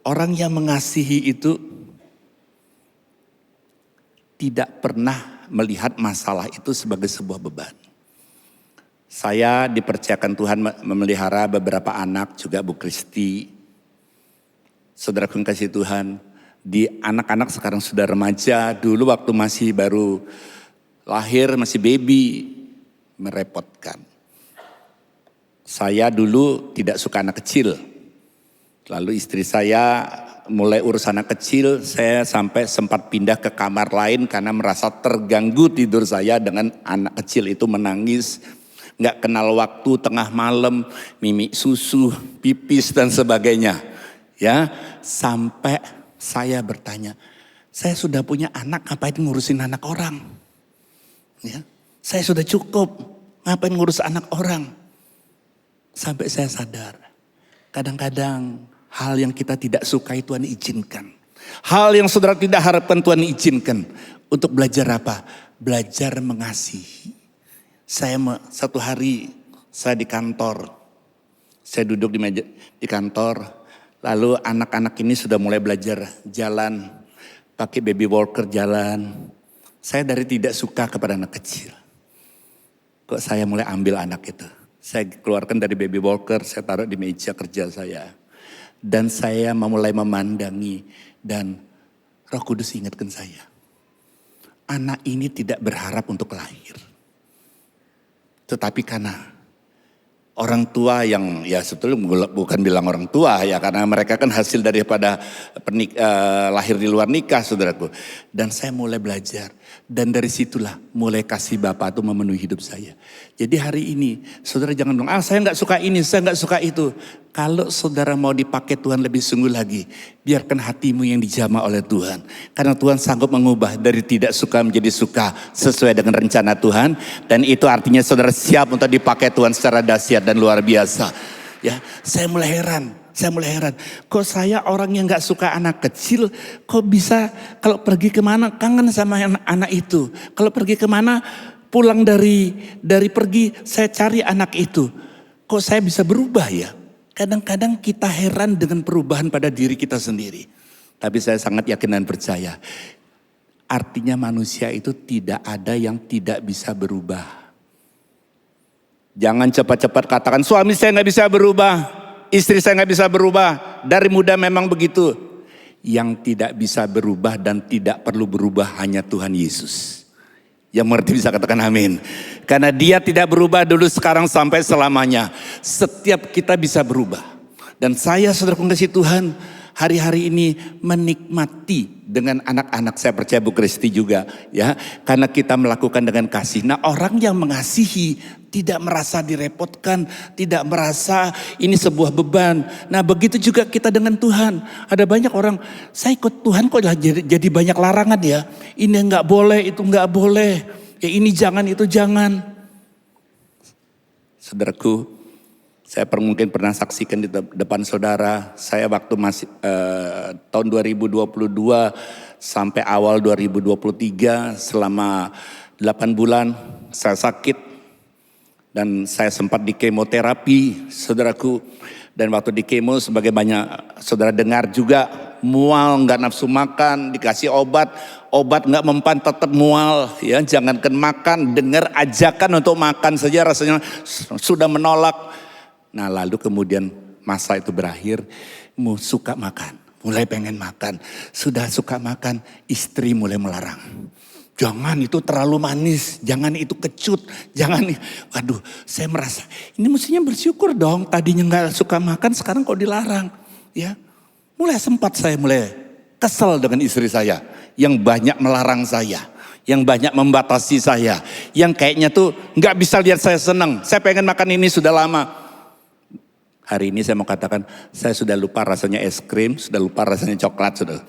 S5: Orang yang mengasihi itu tidak pernah melihat masalah itu sebagai sebuah beban. Saya dipercayakan Tuhan memelihara beberapa anak, juga Bu Kristi. Saudaraku yang kasih Tuhan, di anak-anak sekarang sudah remaja, dulu waktu masih baru lahir, masih baby, merepotkan. Saya dulu tidak suka anak kecil. Lalu istri saya mulai urus anak kecil, saya sampai sempat pindah ke kamar lain karena merasa terganggu tidur saya dengan anak kecil itu menangis. Gak kenal waktu, tengah malam, mimi susu, pipis dan sebagainya. Ya, sampai saya bertanya, saya sudah punya anak, ngapain ngurusin anak orang? Ya, saya sudah cukup, ngapain ngurus anak orang? Sampai saya sadar, kadang-kadang hal yang kita tidak sukai Tuhan izinkan. Hal yang saudara tidak harapkan Tuhan izinkan. Untuk belajar apa? Belajar mengasihi. Satu hari saya di kantor, saya duduk di kantor, lalu anak-anak ini sudah mulai belajar jalan, pakai baby walker jalan. Saya dari tidak suka kepada anak kecil. Kok saya mulai ambil anak itu. Saya keluarkan dari baby walker, saya taruh di meja kerja saya. Dan saya memulai memandangi dan Roh Kudus ingatkan saya. Anak ini tidak berharap untuk lahir. Tetapi karena orang tua yang ya sebetulnya bukan bilang orang tua ya, karena mereka kan hasil daripada lahir di luar nikah saudaraku. Dan saya mulai belajar dan dari situlah mulai kasih Bapa itu memenuhi hidup saya. Jadi hari ini saudara jangan bilang saya gak suka ini, saya gak suka itu. Kalau saudara mau dipakai Tuhan lebih sungguh lagi, biarkan hatimu yang dijamah oleh Tuhan. Karena Tuhan sanggup mengubah dari tidak suka menjadi suka sesuai dengan rencana Tuhan. Dan itu artinya saudara siap untuk dipakai Tuhan secara dahsyat dan luar biasa. Ya, saya mulai heran. Kok saya orang yang gak suka anak kecil, kok bisa kalau pergi kemana kangen sama anak itu. Kalau pergi kemana pulang dari pergi saya cari anak itu. Kok saya bisa berubah ya? Kadang-kadang kita heran dengan perubahan pada diri kita sendiri. Tapi saya sangat yakin dan percaya. Artinya manusia itu tidak ada yang tidak bisa berubah. Jangan cepat-cepat katakan suami saya gak bisa berubah. Istri saya gak bisa berubah. Dari muda memang begitu. Yang tidak bisa berubah dan tidak perlu berubah hanya Tuhan Yesus. Yang mengerti bisa katakan amin. Karena dia tidak berubah dulu, sekarang, sampai selamanya. Setiap kita bisa berubah. Dan saya saudara kasih Tuhan hari-hari ini menikmati dengan anak-anak, saya percaya Bu Kristi juga ya. Karena kita melakukan dengan kasih. Nah orang yang mengasihi tidak merasa direpotkan, tidak merasa ini sebuah beban. Nah begitu juga kita dengan Tuhan. Ada banyak orang, saya ikut Tuhan kok jadi banyak larangan ya. Ini enggak boleh, itu enggak boleh. Ya ini jangan, itu jangan. Saudaraku, Saya mungkin pernah saksikan di depan saudara, saya waktu masih tahun 2022 sampai awal 2023 selama 8 bulan saya sakit dan saya sempat di kemoterapi, saudaraku. Dan waktu di kemo sebagai banyak saudara dengar juga, mual, nggak nafsu makan, dikasih obat nggak mempan tetap mual, ya jangankan makan, dengar ajakan untuk makan saja rasanya sudah menolak. Nah lalu kemudian masa itu berakhir, suka makan, mulai pengen makan, sudah suka makan, istri mulai melarang. Jangan itu terlalu manis, jangan itu kecut, jangan. Waduh, saya merasa ini mestinya bersyukur dong. Tadinya nggak suka makan, sekarang kok dilarang, ya. Mulai sempat saya mulai kesel dengan istri saya yang banyak melarang saya, yang banyak membatasi saya, yang kayaknya tuh nggak bisa lihat saya senang. Saya pengen makan ini sudah lama. Hari ini saya mau katakan, saya sudah lupa rasanya es krim, sudah lupa rasanya coklat, sudah,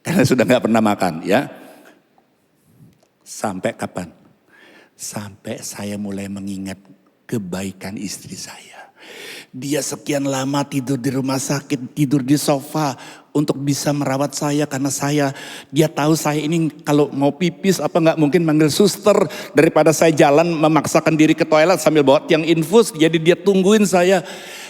S5: karena sudah nggak pernah makan, ya. Sampai kapan? Sampai saya mulai mengingat kebaikan istri saya. Dia sekian lama tidur di rumah sakit, tidur di sofa untuk bisa merawat saya karena dia tahu saya ini kalau mau pipis apa nggak mungkin manggil suster, daripada saya jalan memaksakan diri ke toilet sambil bawa tiang infus, jadi dia tungguin saya.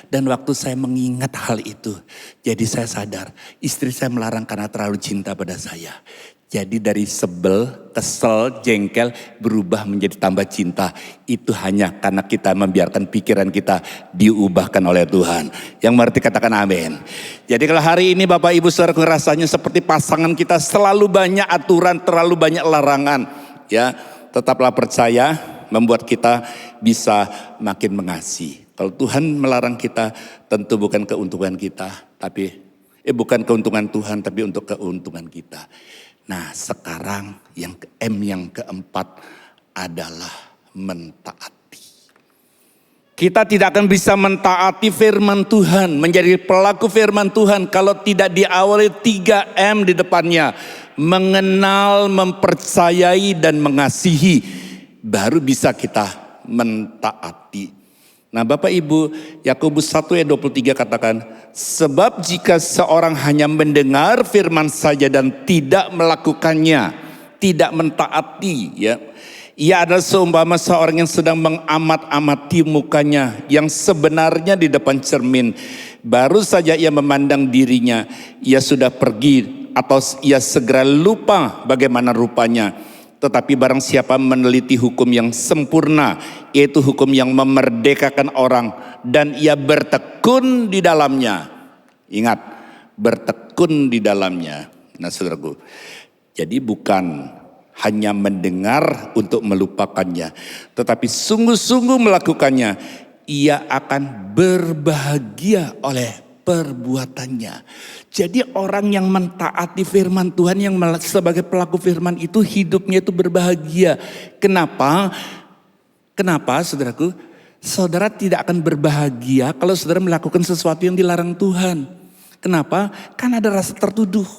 S5: Dan waktu saya mengingat hal itu, jadi saya sadar istri saya melarang karena terlalu cinta pada saya. Jadi dari sebel, kesel, jengkel berubah menjadi tambah cinta. Itu hanya karena kita membiarkan pikiran kita diubahkan oleh Tuhan. Yang mengerti katakan amin. Jadi kalau hari ini Bapak Ibu Saudara rasanya seperti pasangan kita selalu banyak aturan, terlalu banyak larangan. Ya, tetaplah percaya membuat kita bisa makin mengasihi. Kalau Tuhan melarang kita tentu bukan keuntungan kita, tapi bukan keuntungan Tuhan tapi untuk keuntungan kita. Nah sekarang yang keempat adalah mentaati. Kita tidak akan bisa mentaati firman Tuhan, menjadi pelaku firman Tuhan kalau tidak diawali 3M di depannya. Mengenal, mempercayai dan mengasihi, baru bisa kita mentaati. Nah Bapak Ibu, Yakobus 1 ayat 23 katakan, sebab jika seorang hanya mendengar firman saja dan tidak melakukannya, tidak mentaati, ya, ia adalah seumpama seorang yang sedang mengamat-amati mukanya yang sebenarnya di depan cermin. Baru saja ia memandang dirinya, ia sudah pergi atau ia segera lupa bagaimana rupanya. Tetapi barang siapa meneliti hukum yang sempurna, yaitu hukum yang memerdekakan orang, dan ia bertekun di dalamnya. Ingat, bertekun di dalamnya. Nah saudaraku, jadi bukan hanya mendengar untuk melupakannya, tetapi sungguh-sungguh melakukannya, ia akan berbahagia oleh perbuatannya. Jadi orang yang mentaati firman Tuhan, yang sebagai pelaku firman itu hidupnya itu berbahagia. Kenapa? Kenapa saudaraku? Saudara tidak akan berbahagia kalau saudara melakukan sesuatu yang dilarang Tuhan. Kenapa? Karena ada rasa tertuduh.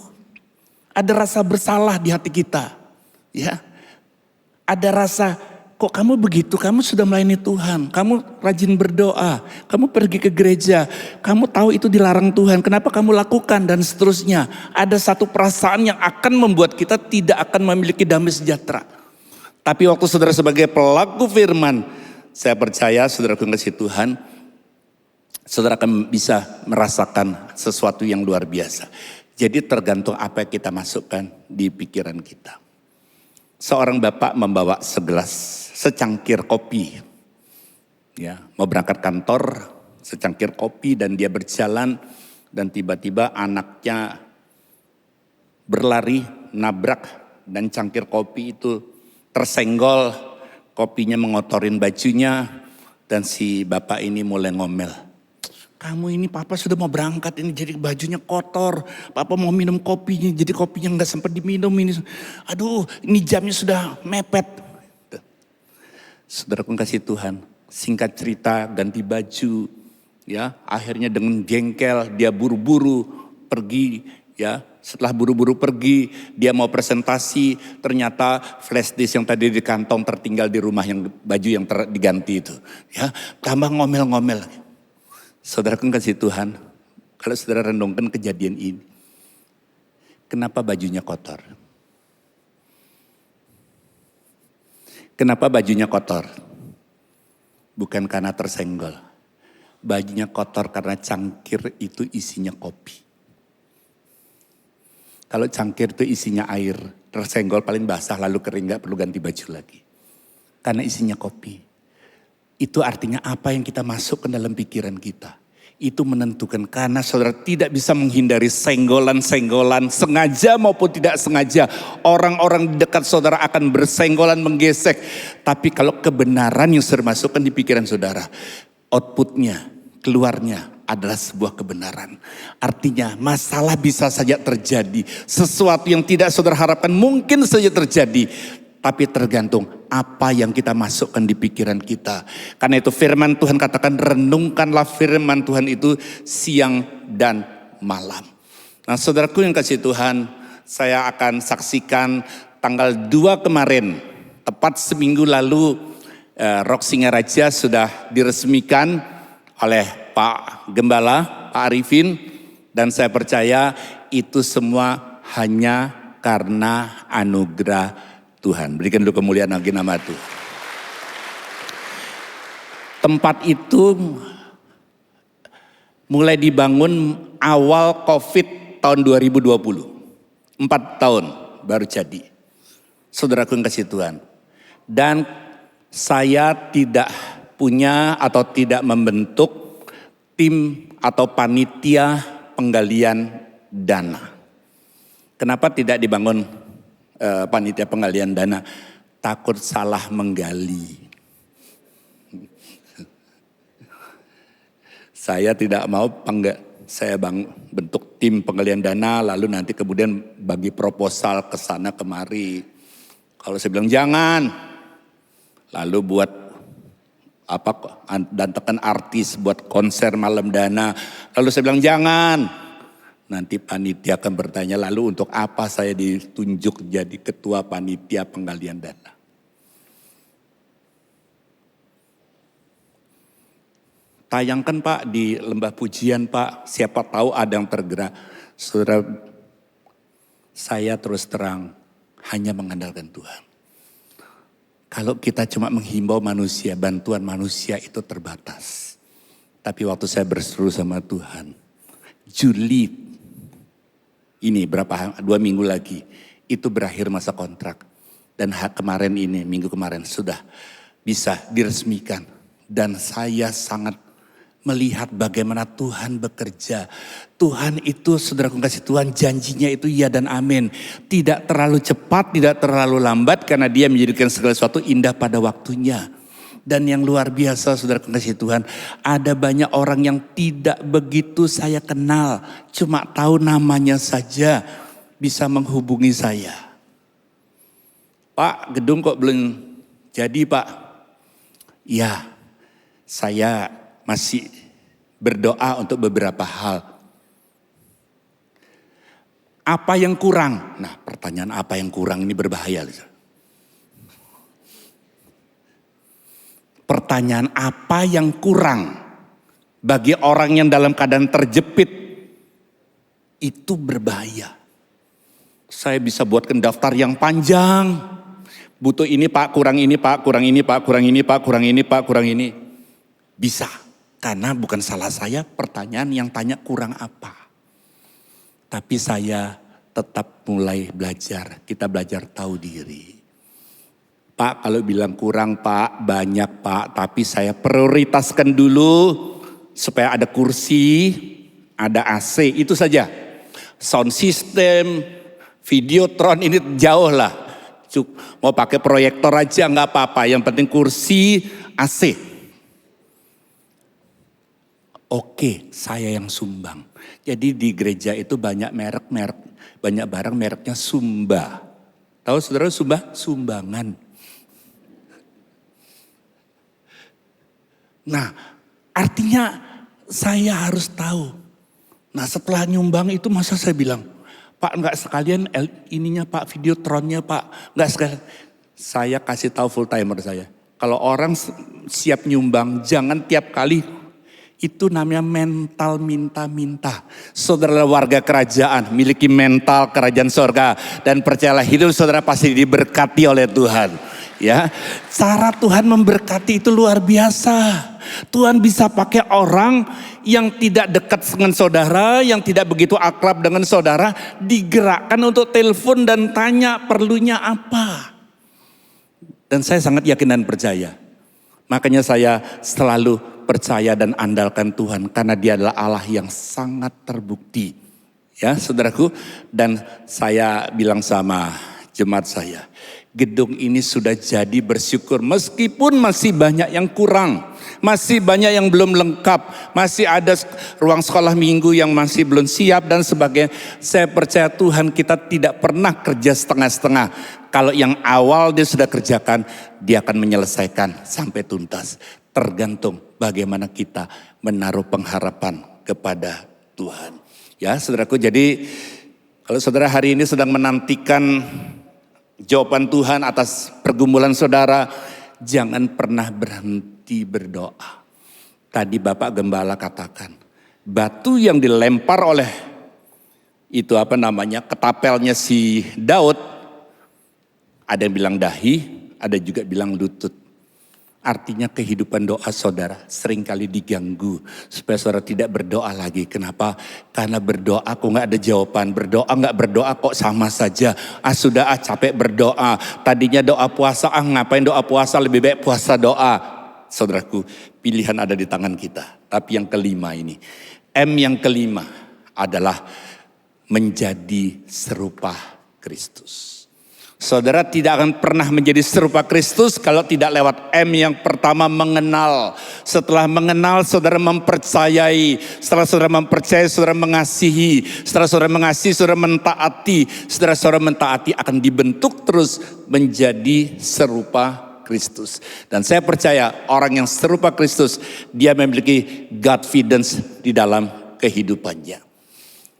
S5: Ada rasa bersalah di hati kita. Ya. Ada rasa, kok kamu begitu, kamu sudah melayani Tuhan, kamu rajin berdoa, kamu pergi ke gereja, kamu tahu itu dilarang Tuhan, kenapa kamu lakukan, dan seterusnya. Ada satu perasaan yang akan membuat kita tidak akan memiliki damai sejahtera. Tapi waktu saudara sebagai pelaku firman, saya percaya saudara kasih Tuhan, saudara akan bisa merasakan sesuatu yang luar biasa. Jadi tergantung apa yang kita masukkan di pikiran kita. Seorang bapak membawa secangkir kopi, ya, mau berangkat kantor, secangkir kopi, dan dia berjalan dan tiba-tiba anaknya berlari nabrak dan cangkir kopi itu tersenggol, kopinya mengotorin bajunya dan si bapak ini mulai ngomel. Kamu ini papa sudah mau berangkat ini jadi bajunya kotor. Papa mau minum kopinya jadi kopinya nggak sempat diminum ini. Aduh ini jamnya sudah mepet. Saudara kasih Tuhan, singkat cerita ganti baju. Ya akhirnya dengan jengkel dia buru-buru pergi. Ya setelah buru-buru pergi dia mau presentasi. Ternyata flash disk yang tadi di kantong tertinggal di rumah yang baju yang diganti itu. Ya tambah ngomel-ngomel lagi. Saudaraku kasih Tuhan, kalau saudara renungkan kejadian ini, kenapa bajunya kotor? Kenapa bajunya kotor? Bukan karena tersenggol. Bajunya kotor karena cangkir itu isinya kopi. Kalau cangkir itu isinya air, tersenggol paling basah lalu kering, gak perlu ganti baju lagi. Karena isinya kopi. Itu artinya apa yang kita masukkan dalam pikiran kita. Itu menentukan, karena saudara tidak bisa menghindari senggolan-senggolan, sengaja maupun tidak sengaja. Orang-orang di dekat saudara akan bersenggolan, menggesek. Tapi kalau kebenaran yang saudara masukkan di pikiran saudara, outputnya, keluarnya adalah sebuah kebenaran. Artinya masalah bisa saja terjadi. Sesuatu yang tidak saudara harapkan mungkin saja terjadi. Tapi tergantung apa yang kita masukkan di pikiran kita. Karena itu firman Tuhan katakan, renungkanlah firman Tuhan itu siang dan malam. Nah saudaraku yang kasih Tuhan, saya akan saksikan tanggal 2 kemarin, tepat seminggu lalu, Rock Singaraja sudah diresmikan oleh Pak Gembala, Pak Arifin. Dan saya percaya itu semua hanya karena anugerah Tuhan. Berikan dulu kemuliaan bagi nama Tuhan. Tempat itu mulai dibangun awal COVID tahun 2020. 4 tahun baru jadi. Saudaraku yang kasih Tuhan. Dan saya tidak punya atau tidak membentuk tim atau panitia penggalian dana. Kenapa tidak dibangun panitia penggalian dana? Takut salah menggali. Saya tidak mau bentuk tim penggalian dana lalu nanti kemudian bagi proposal ke sana kemari. Kalau saya bilang jangan, lalu buat dan tekan artis buat konser malam dana. Lalu saya bilang jangan. Nanti panitia akan bertanya, lalu untuk apa saya ditunjuk jadi ketua panitia penggalian dana? Tayangkan Pak di lembah pujian Pak, siapa tahu ada yang tergerak. Saudara, saya terus terang hanya mengandalkan Tuhan. Kalau kita cuma menghimbau manusia, bantuan manusia itu terbatas. Tapi waktu saya berseru sama Tuhan, Juli ini 2 minggu lagi itu berakhir masa kontrak. Dan minggu kemarin sudah bisa diresmikan. Dan saya sangat melihat bagaimana Tuhan bekerja. Tuhan itu, saudaraku kasih Tuhan, janjinya itu ya dan amin. Tidak terlalu cepat, tidak terlalu lambat, karena dia menjadikan segala sesuatu indah pada waktunya. Dan yang luar biasa, saudaraku kasih Tuhan, ada banyak orang yang tidak begitu saya kenal, cuma tahu namanya saja, bisa menghubungi saya. Pak, gedung kok belum jadi Pak? Ya, saya masih berdoa untuk beberapa hal. Apa yang kurang? Nah, pertanyaan apa yang kurang ini berbahaya. Pertanyaan apa yang kurang bagi orang yang dalam keadaan terjepit itu berbahaya. Saya bisa buatkan daftar yang panjang. Butuh ini Pak, kurang ini Pak, kurang ini Pak, kurang ini Pak, kurang ini Pak, kurang ini. Bisa, karena bukan salah saya, pertanyaan yang tanya kurang apa. Tapi saya tetap mulai belajar, kita belajar tahu diri. Pak, kalau bilang kurang Pak, banyak Pak, tapi saya prioritaskan dulu supaya ada kursi, ada AC, itu saja. Sound system, videotron ini jauh lah. Mau pakai proyektor aja nggak apa-apa, yang penting kursi, AC. Oke, saya yang sumbang. Jadi di gereja itu banyak merek-merek, banyak barang mereknya Sumba. Tahu saudara Sumba? Sumbangan. Nah, artinya saya harus tahu. Nah, setelah nyumbang itu masa saya bilang, Pak enggak sekalian ininya Pak, videotronnya Pak, enggak sekalian. Saya kasih tahu full timer saya. Kalau orang siap nyumbang, jangan tiap kali Itu namanya mental minta-minta. Saudara warga kerajaan, miliki mental kerajaan sorga. Dan percayalah hidup saudara pasti diberkati oleh Tuhan. Ya, cara Tuhan memberkati itu luar biasa. Tuhan bisa pakai orang yang tidak dekat dengan saudara, yang tidak begitu akrab dengan saudara, digerakkan untuk telepon dan tanya perlunya apa. Dan saya sangat yakin dan percaya. Makanya saya selalu percaya dan andalkan Tuhan karena Dia adalah Allah yang sangat terbukti. Ya, saudaraku, dan saya bilang sama jemaat saya, gedung ini sudah jadi, bersyukur meskipun masih banyak yang kurang, masih banyak yang belum lengkap, masih ada ruang sekolah minggu yang masih belum siap dan sebagainya. Saya percaya Tuhan kita tidak pernah kerja setengah-setengah. Kalau yang awal Dia sudah kerjakan, Dia akan menyelesaikan sampai tuntas. Tergantung bagaimana kita menaruh pengharapan kepada Tuhan. Ya, saudaraku, jadi kalau saudara hari ini sedang menantikan jawaban Tuhan atas pergumulan saudara, jangan pernah berhenti berdoa. Tadi Bapak Gembala katakan, batu yang dilempar oleh itu ketapelnya si Daud, ada yang bilang dahi, ada juga bilang lutut. Artinya kehidupan doa saudara seringkali diganggu supaya saudara tidak berdoa lagi. Kenapa? Karena berdoa kok gak ada jawaban. Berdoa gak berdoa kok sama saja. Sudah capek berdoa. Tadinya doa puasa, ngapain doa puasa, lebih baik puasa doa. Saudaraku, pilihan ada di tangan kita. Tapi yang kelima ini, M yang kelima adalah menjadi serupa Kristus. Saudara tidak akan pernah menjadi serupa Kristus kalau tidak lewat M yang pertama, mengenal. Setelah mengenal, saudara mempercayai. Setelah saudara mempercayai, saudara mengasihi. Setelah saudara mengasihi, saudara mentaati. Setelah saudara mentaati akan dibentuk terus menjadi serupa Kristus. Dan saya percaya orang yang serupa Kristus, dia memiliki confidence di dalam kehidupannya.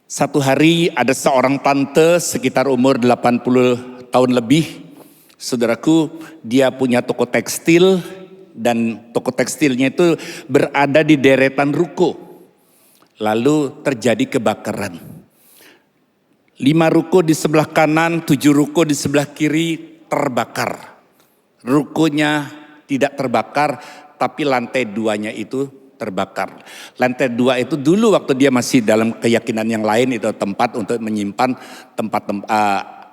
S5: Satu hari ada seorang tante sekitar umur 80 tahun lebih, saudaraku, dia punya toko tekstil dan toko tekstilnya itu berada di deretan ruko. Lalu terjadi kebakaran. 5 ruko di sebelah kanan, 7 ruko di sebelah kiri terbakar. Rukonya tidak terbakar, tapi lantai 2-nya itu terbakar. Lantai 2 itu dulu waktu dia masih dalam keyakinan yang lain, itu tempat untuk menyimpan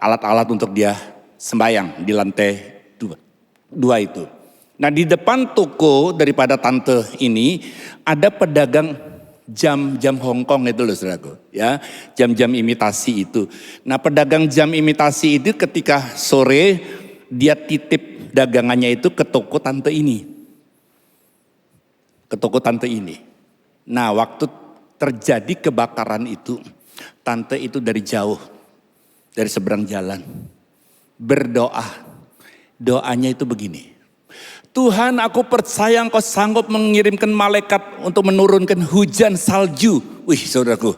S5: alat-alat untuk dia sembahyang di lantai 2 itu. Nah, di depan toko daripada tante ini ada pedagang jam Hongkong itu loh saudaraku, ya, jam-jam imitasi itu. Nah, pedagang jam imitasi itu ketika sore dia titip dagangannya itu ke toko tante ini. Ke toko tante ini. Nah, waktu terjadi kebakaran itu, tante itu dari jauh, dari seberang jalan, berdoa. Doanya itu begini, Tuhan, aku percaya Engkau sanggup mengirimkan malaikat untuk menurunkan hujan salju. Wih saudaraku,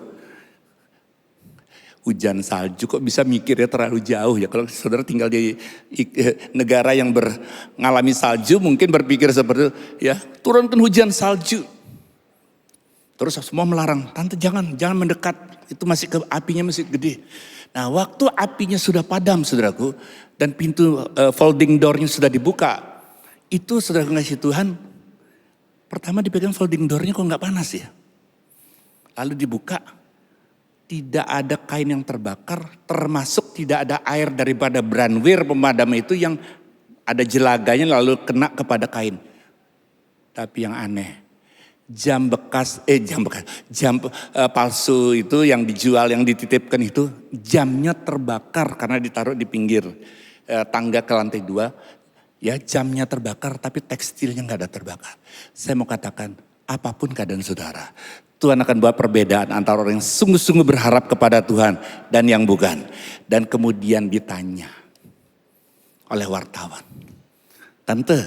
S5: hujan salju kok bisa mikirnya terlalu jauh ya. Kalau saudara tinggal di negara yang mengalami salju mungkin berpikir seperti itu, ya, turunkan hujan salju. Terus semua melarang, tante jangan mendekat, itu masih apinya masih gede. Nah, waktu apinya sudah padam saudaraku, dan pintu folding door-nya sudah dibuka, itu saudara ngasih Tuhan, pertama dipegang folding door-nya kok gak panas ya. Lalu dibuka, tidak ada kain yang terbakar, termasuk tidak ada air daripada branwir pemadam itu yang ada jelaganya lalu kena kepada kain. Tapi yang aneh, jam palsu itu yang dijual, yang dititipkan itu, jamnya terbakar karena ditaruh di pinggir tangga ke lantai 2. Ya, jamnya terbakar tapi tekstilnya gak ada terbakar. Saya mau katakan, apapun keadaan saudara, Tuhan akan buat perbedaan antara orang yang sungguh-sungguh berharap kepada Tuhan dan yang bukan. Dan kemudian ditanya oleh wartawan, tante,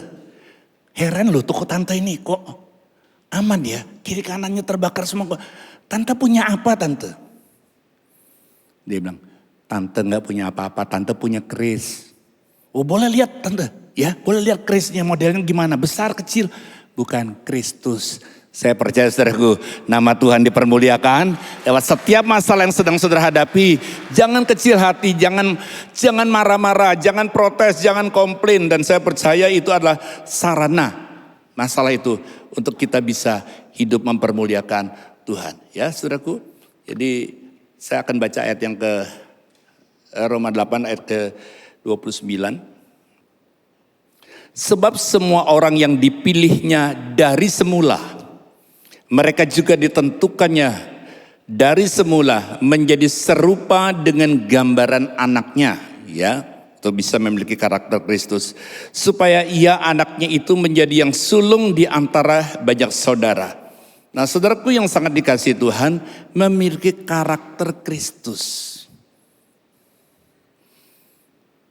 S5: heran loh toko tante ini kok aman ya, kiri kanannya terbakar semua. Tante punya apa tante? Dia bilang, tante gak punya apa-apa, tante punya keris. Oh boleh lihat tante, ya boleh lihat kerisnya modelnya gimana, besar kecil. Bukan, Kristus Saya percaya saudaraku, nama Tuhan dipermuliakan lewat setiap masalah yang sedang saudara hadapi. Jangan kecil hati, jangan marah-marah, jangan protes, jangan komplain. Dan saya percaya itu adalah sarana masalah itu untuk kita bisa hidup mempermuliakan Tuhan. Ya saudaraku, jadi saya akan baca ayat yang ke Roma 8 ayat ke 29. Sebab semua orang yang dipilihnya dari semula, mereka juga ditentukannya dari semula menjadi serupa dengan gambaran anaknya, ya, untuk bisa memiliki karakter Kristus, supaya ia anaknya itu menjadi yang sulung di antara banyak saudara. Nah, saudaraku yang sangat dikasihi Tuhan, memiliki karakter Kristus.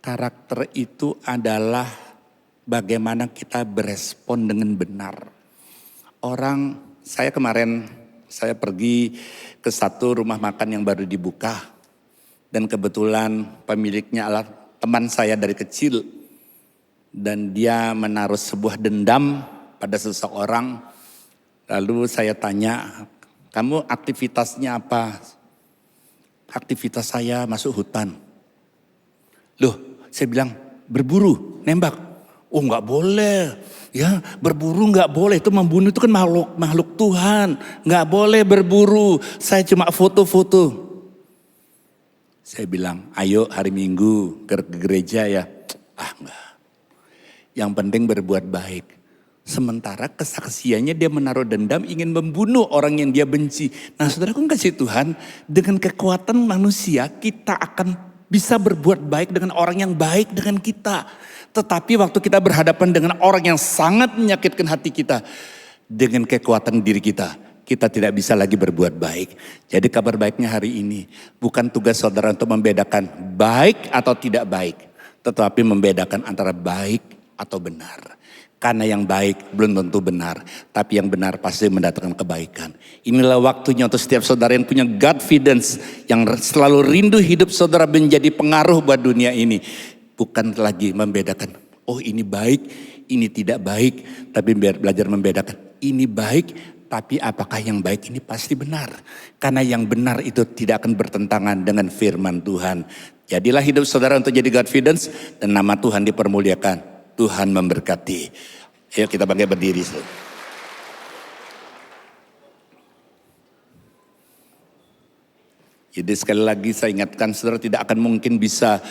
S5: Karakter itu adalah bagaimana kita berespon dengan benar. Saya kemarin pergi ke satu rumah makan yang baru dibuka. Dan kebetulan pemiliknya adalah teman saya dari kecil. Dan dia menaruh sebuah dendam pada seseorang. Lalu saya tanya, kamu aktivitasnya apa? Aktivitas saya masuk hutan. Loh, saya bilang berburu, nembak. Oh nggak boleh. Ya, berburu nggak boleh, itu membunuh, itu kan makhluk Tuhan, nggak boleh berburu. Saya cuma foto-foto. Saya bilang, ayo hari Minggu ke gereja ya. Enggak. Yang penting berbuat baik. Sementara kesaksiannya dia menaruh dendam, ingin membunuh orang yang dia benci. Nah, saudaraku kasih Tuhan, dengan kekuatan manusia kita akan bisa berbuat baik dengan orang yang baik dengan kita. Tetapi waktu kita berhadapan dengan orang yang sangat menyakitkan hati kita, dengan kekuatan diri kita tidak bisa lagi berbuat baik. Jadi kabar baiknya hari ini, bukan tugas saudara untuk membedakan baik atau tidak baik, tetapi membedakan antara baik atau benar. Karena yang baik belum tentu benar, tapi yang benar pasti mendatangkan kebaikan. Inilah waktunya untuk setiap saudara yang punya Godfidence, yang selalu rindu hidup saudara menjadi pengaruh buat dunia ini. Bukan lagi membedakan, oh ini baik, ini tidak baik. Tapi belajar membedakan, ini baik, tapi apakah yang baik ini pasti benar. Karena yang benar itu tidak akan bertentangan dengan firman Tuhan. Jadilah hidup saudara untuk jadi Godfidence dan nama Tuhan dipermuliakan. Tuhan memberkati. Ayo kita bangkit berdiri. Jadi sekali lagi saya ingatkan, saudara tidak akan mungkin bisa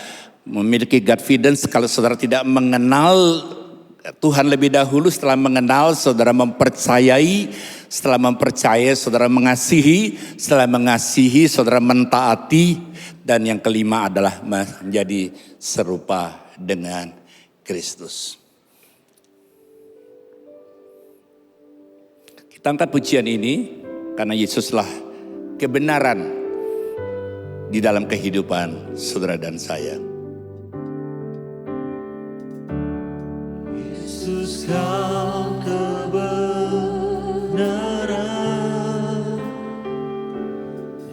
S5: memiliki Godfidence kalau saudara tidak mengenal Tuhan lebih dahulu. Setelah mengenal, saudara mempercayai. Setelah mempercayai, saudara mengasihi. Setelah mengasihi, saudara mentaati. Dan yang kelima adalah menjadi serupa dengan Kristus. Kita angkat pujian ini karena Yesuslah kebenaran di dalam kehidupan saudara dan saya. Yesus, kau kebenaran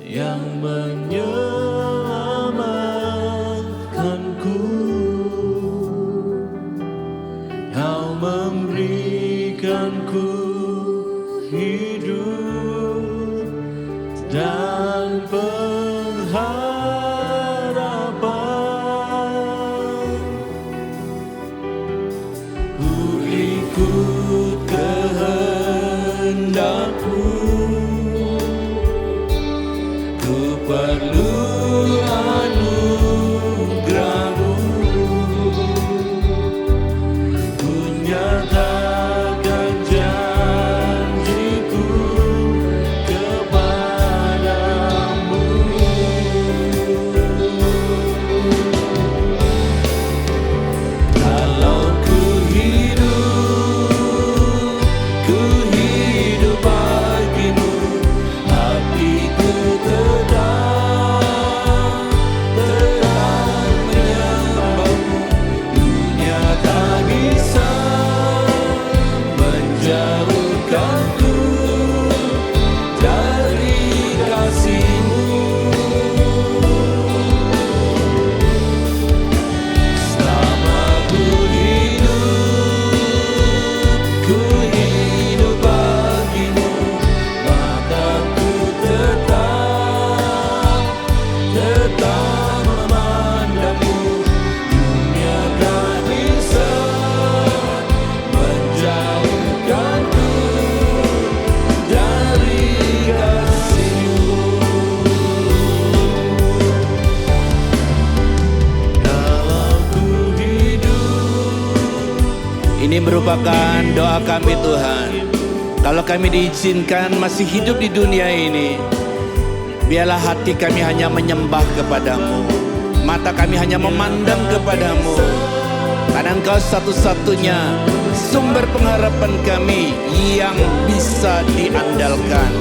S5: yang menyelamatkanku. Kau memberikanku hidup dan pengharapan. Ku ikut kehendak-Mu, ku perlu anugerah-Mu. Ku nyatakan janji-Ku kepadamu. Kalau ku hidup merupakan doa kami Tuhan. Kalau kami diizinkan masih hidup di dunia ini, biarlah hati kami hanya menyembah kepadamu, mata kami hanya memandang kepadamu, karena Engkau satu-satunya sumber pengharapan kami yang bisa diandalkan.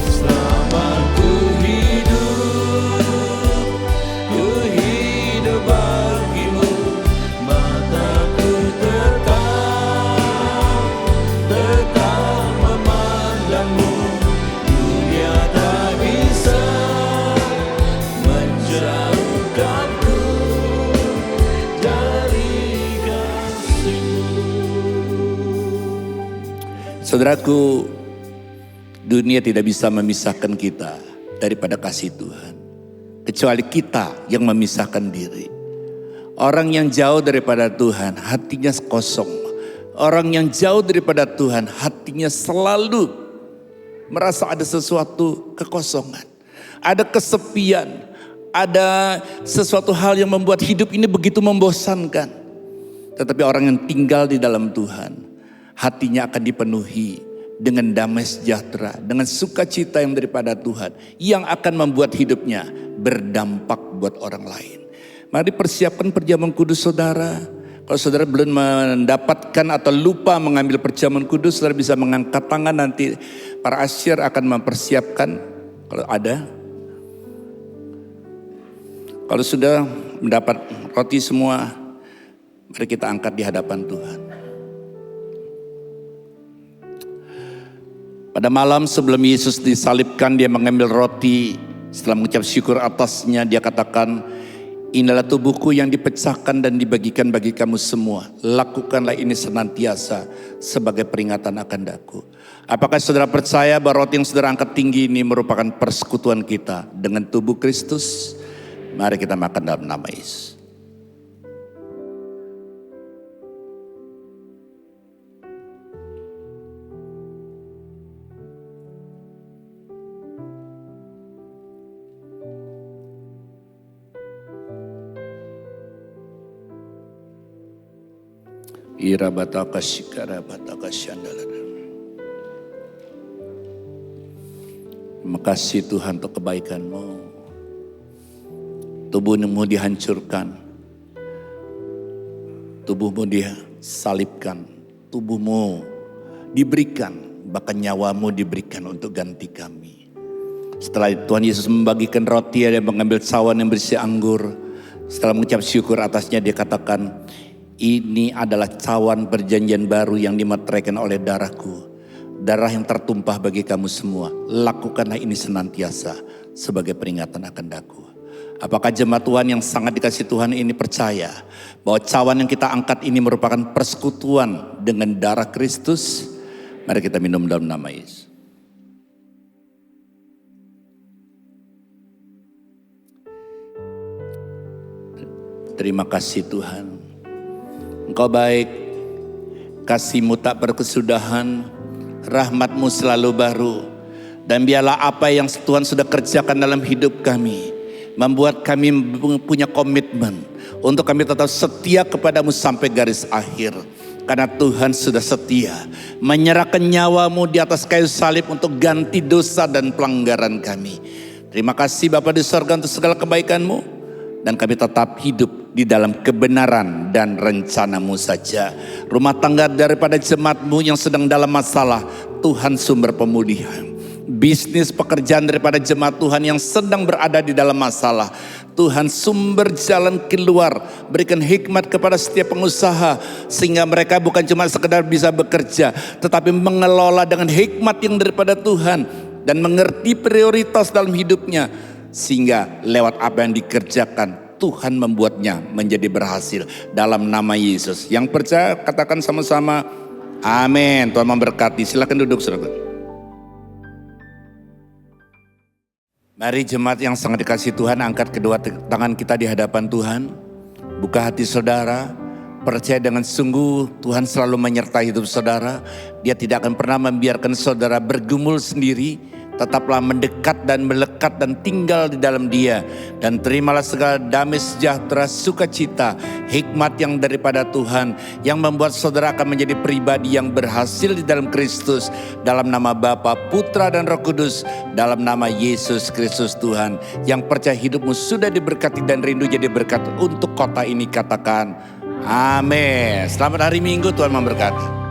S5: Selama ku hidup bagimu, mataku tetap memandangmu. Dunia tak bisa menjauhkanku dari kasih-Mu. Saudaraku, dunia tidak bisa memisahkan kita daripada kasih Tuhan, kecuali kita yang memisahkan diri. Orang yang jauh daripada Tuhan hatinya kosong. Orang yang jauh daripada Tuhan hatinya selalu merasa ada sesuatu kekosongan, ada kesepian, ada sesuatu hal yang membuat hidup ini begitu membosankan. Tetapi orang yang tinggal di dalam Tuhan, hatinya akan dipenuhi dengan damai sejahtera, dengan sukacita yang daripada Tuhan, yang akan membuat hidupnya berdampak buat orang lain. Mari persiapkan perjamuan kudus saudara. Kalau saudara belum mendapatkan atau lupa mengambil perjamuan kudus, saudara bisa mengangkat tangan, nanti para asyir akan mempersiapkan kalau ada. Kalau sudah mendapat roti semua, mari kita angkat di hadapan Tuhan. Pada malam sebelum Yesus disalibkan, dia mengambil roti, setelah mengucap syukur atasnya, dia katakan, inilah tubuhku yang dipecahkan dan dibagikan bagi kamu semua. Lakukanlah ini senantiasa sebagai peringatan akan daku. Apakah saudara percaya bahwa roti yang saudara angkat tinggi ini merupakan persekutuan kita dengan tubuh Kristus? Mari kita makan dalam nama Yesus. Irabataka shikarabataka shandalada. Terima kasih Tuhan untuk kebaikan-Mu. Tubuhmu dihancurkan, tubuhmu disalibkan, tubuhmu diberikan, bahkan nyawamu diberikan untuk ganti kami. Setelah itu Tuhan Yesus membagikan roti dan mengambil cawan yang berisi anggur. Setelah mengucap syukur atasnya, dia katakan, ini adalah cawan perjanjian baru yang dimeteraikan oleh darahku. Darah yang tertumpah bagi kamu semua. Lakukanlah ini senantiasa sebagai peringatan akan daku. Apakah jemaat Tuhan yang sangat dikasihi Tuhan ini percaya bahwa cawan yang kita angkat ini merupakan persekutuan dengan darah Kristus? Mari kita minum dalam nama Yesus. Terima kasih Tuhan. Engkau baik, kasih-Mu tak berkesudahan, rahmat-Mu selalu baru. Dan biarlah apa yang Tuhan sudah kerjakan dalam hidup kami, membuat kami punya komitmen untuk kami tetap setia kepadamu sampai garis akhir. Karena Tuhan sudah setia menyerahkan nyawa-Mu di atas kayu salib untuk ganti dosa dan pelanggaran kami. Terima kasih Bapa di sorga untuk segala kebaikan-Mu. Dan kami tetap hidup di dalam kebenaran dan rencana-Mu saja. Rumah tangga daripada jemaat-Mu yang sedang dalam masalah, Tuhan sumber pemulihan. Bisnis pekerjaan daripada jemaat Tuhan yang sedang berada di dalam masalah, Tuhan sumber jalan keluar. Berikan hikmat kepada setiap pengusaha, sehingga mereka bukan cuma sekedar bisa bekerja, tetapi mengelola dengan hikmat yang daripada Tuhan. Dan mengerti prioritas dalam hidupnya, sehingga lewat apa yang dikerjakan, Tuhan membuatnya menjadi berhasil dalam nama Yesus. Yang percaya katakan sama-sama, amin. Tuhan memberkati. Silakan duduk saudara. Mari jemaat yang sangat dikasihi Tuhan, angkat kedua tangan kita di hadapan Tuhan. Buka hati saudara, percaya dengan sungguh Tuhan selalu menyertai hidup saudara. Dia tidak akan pernah membiarkan saudara bergumul sendiri, tetaplah mendekat dan melekat dan tinggal di dalam Dia. Dan terimalah segala damai sejahtera, sukacita, hikmat yang daripada Tuhan, yang membuat saudara akan menjadi pribadi yang berhasil di dalam Kristus. Dalam nama Bapa, Putra dan Roh Kudus, dalam nama Yesus Kristus Tuhan. Yang percaya hidupmu sudah diberkati dan rindu jadi berkat untuk kota ini, katakan amin. Selamat hari Minggu, Tuhan memberkati.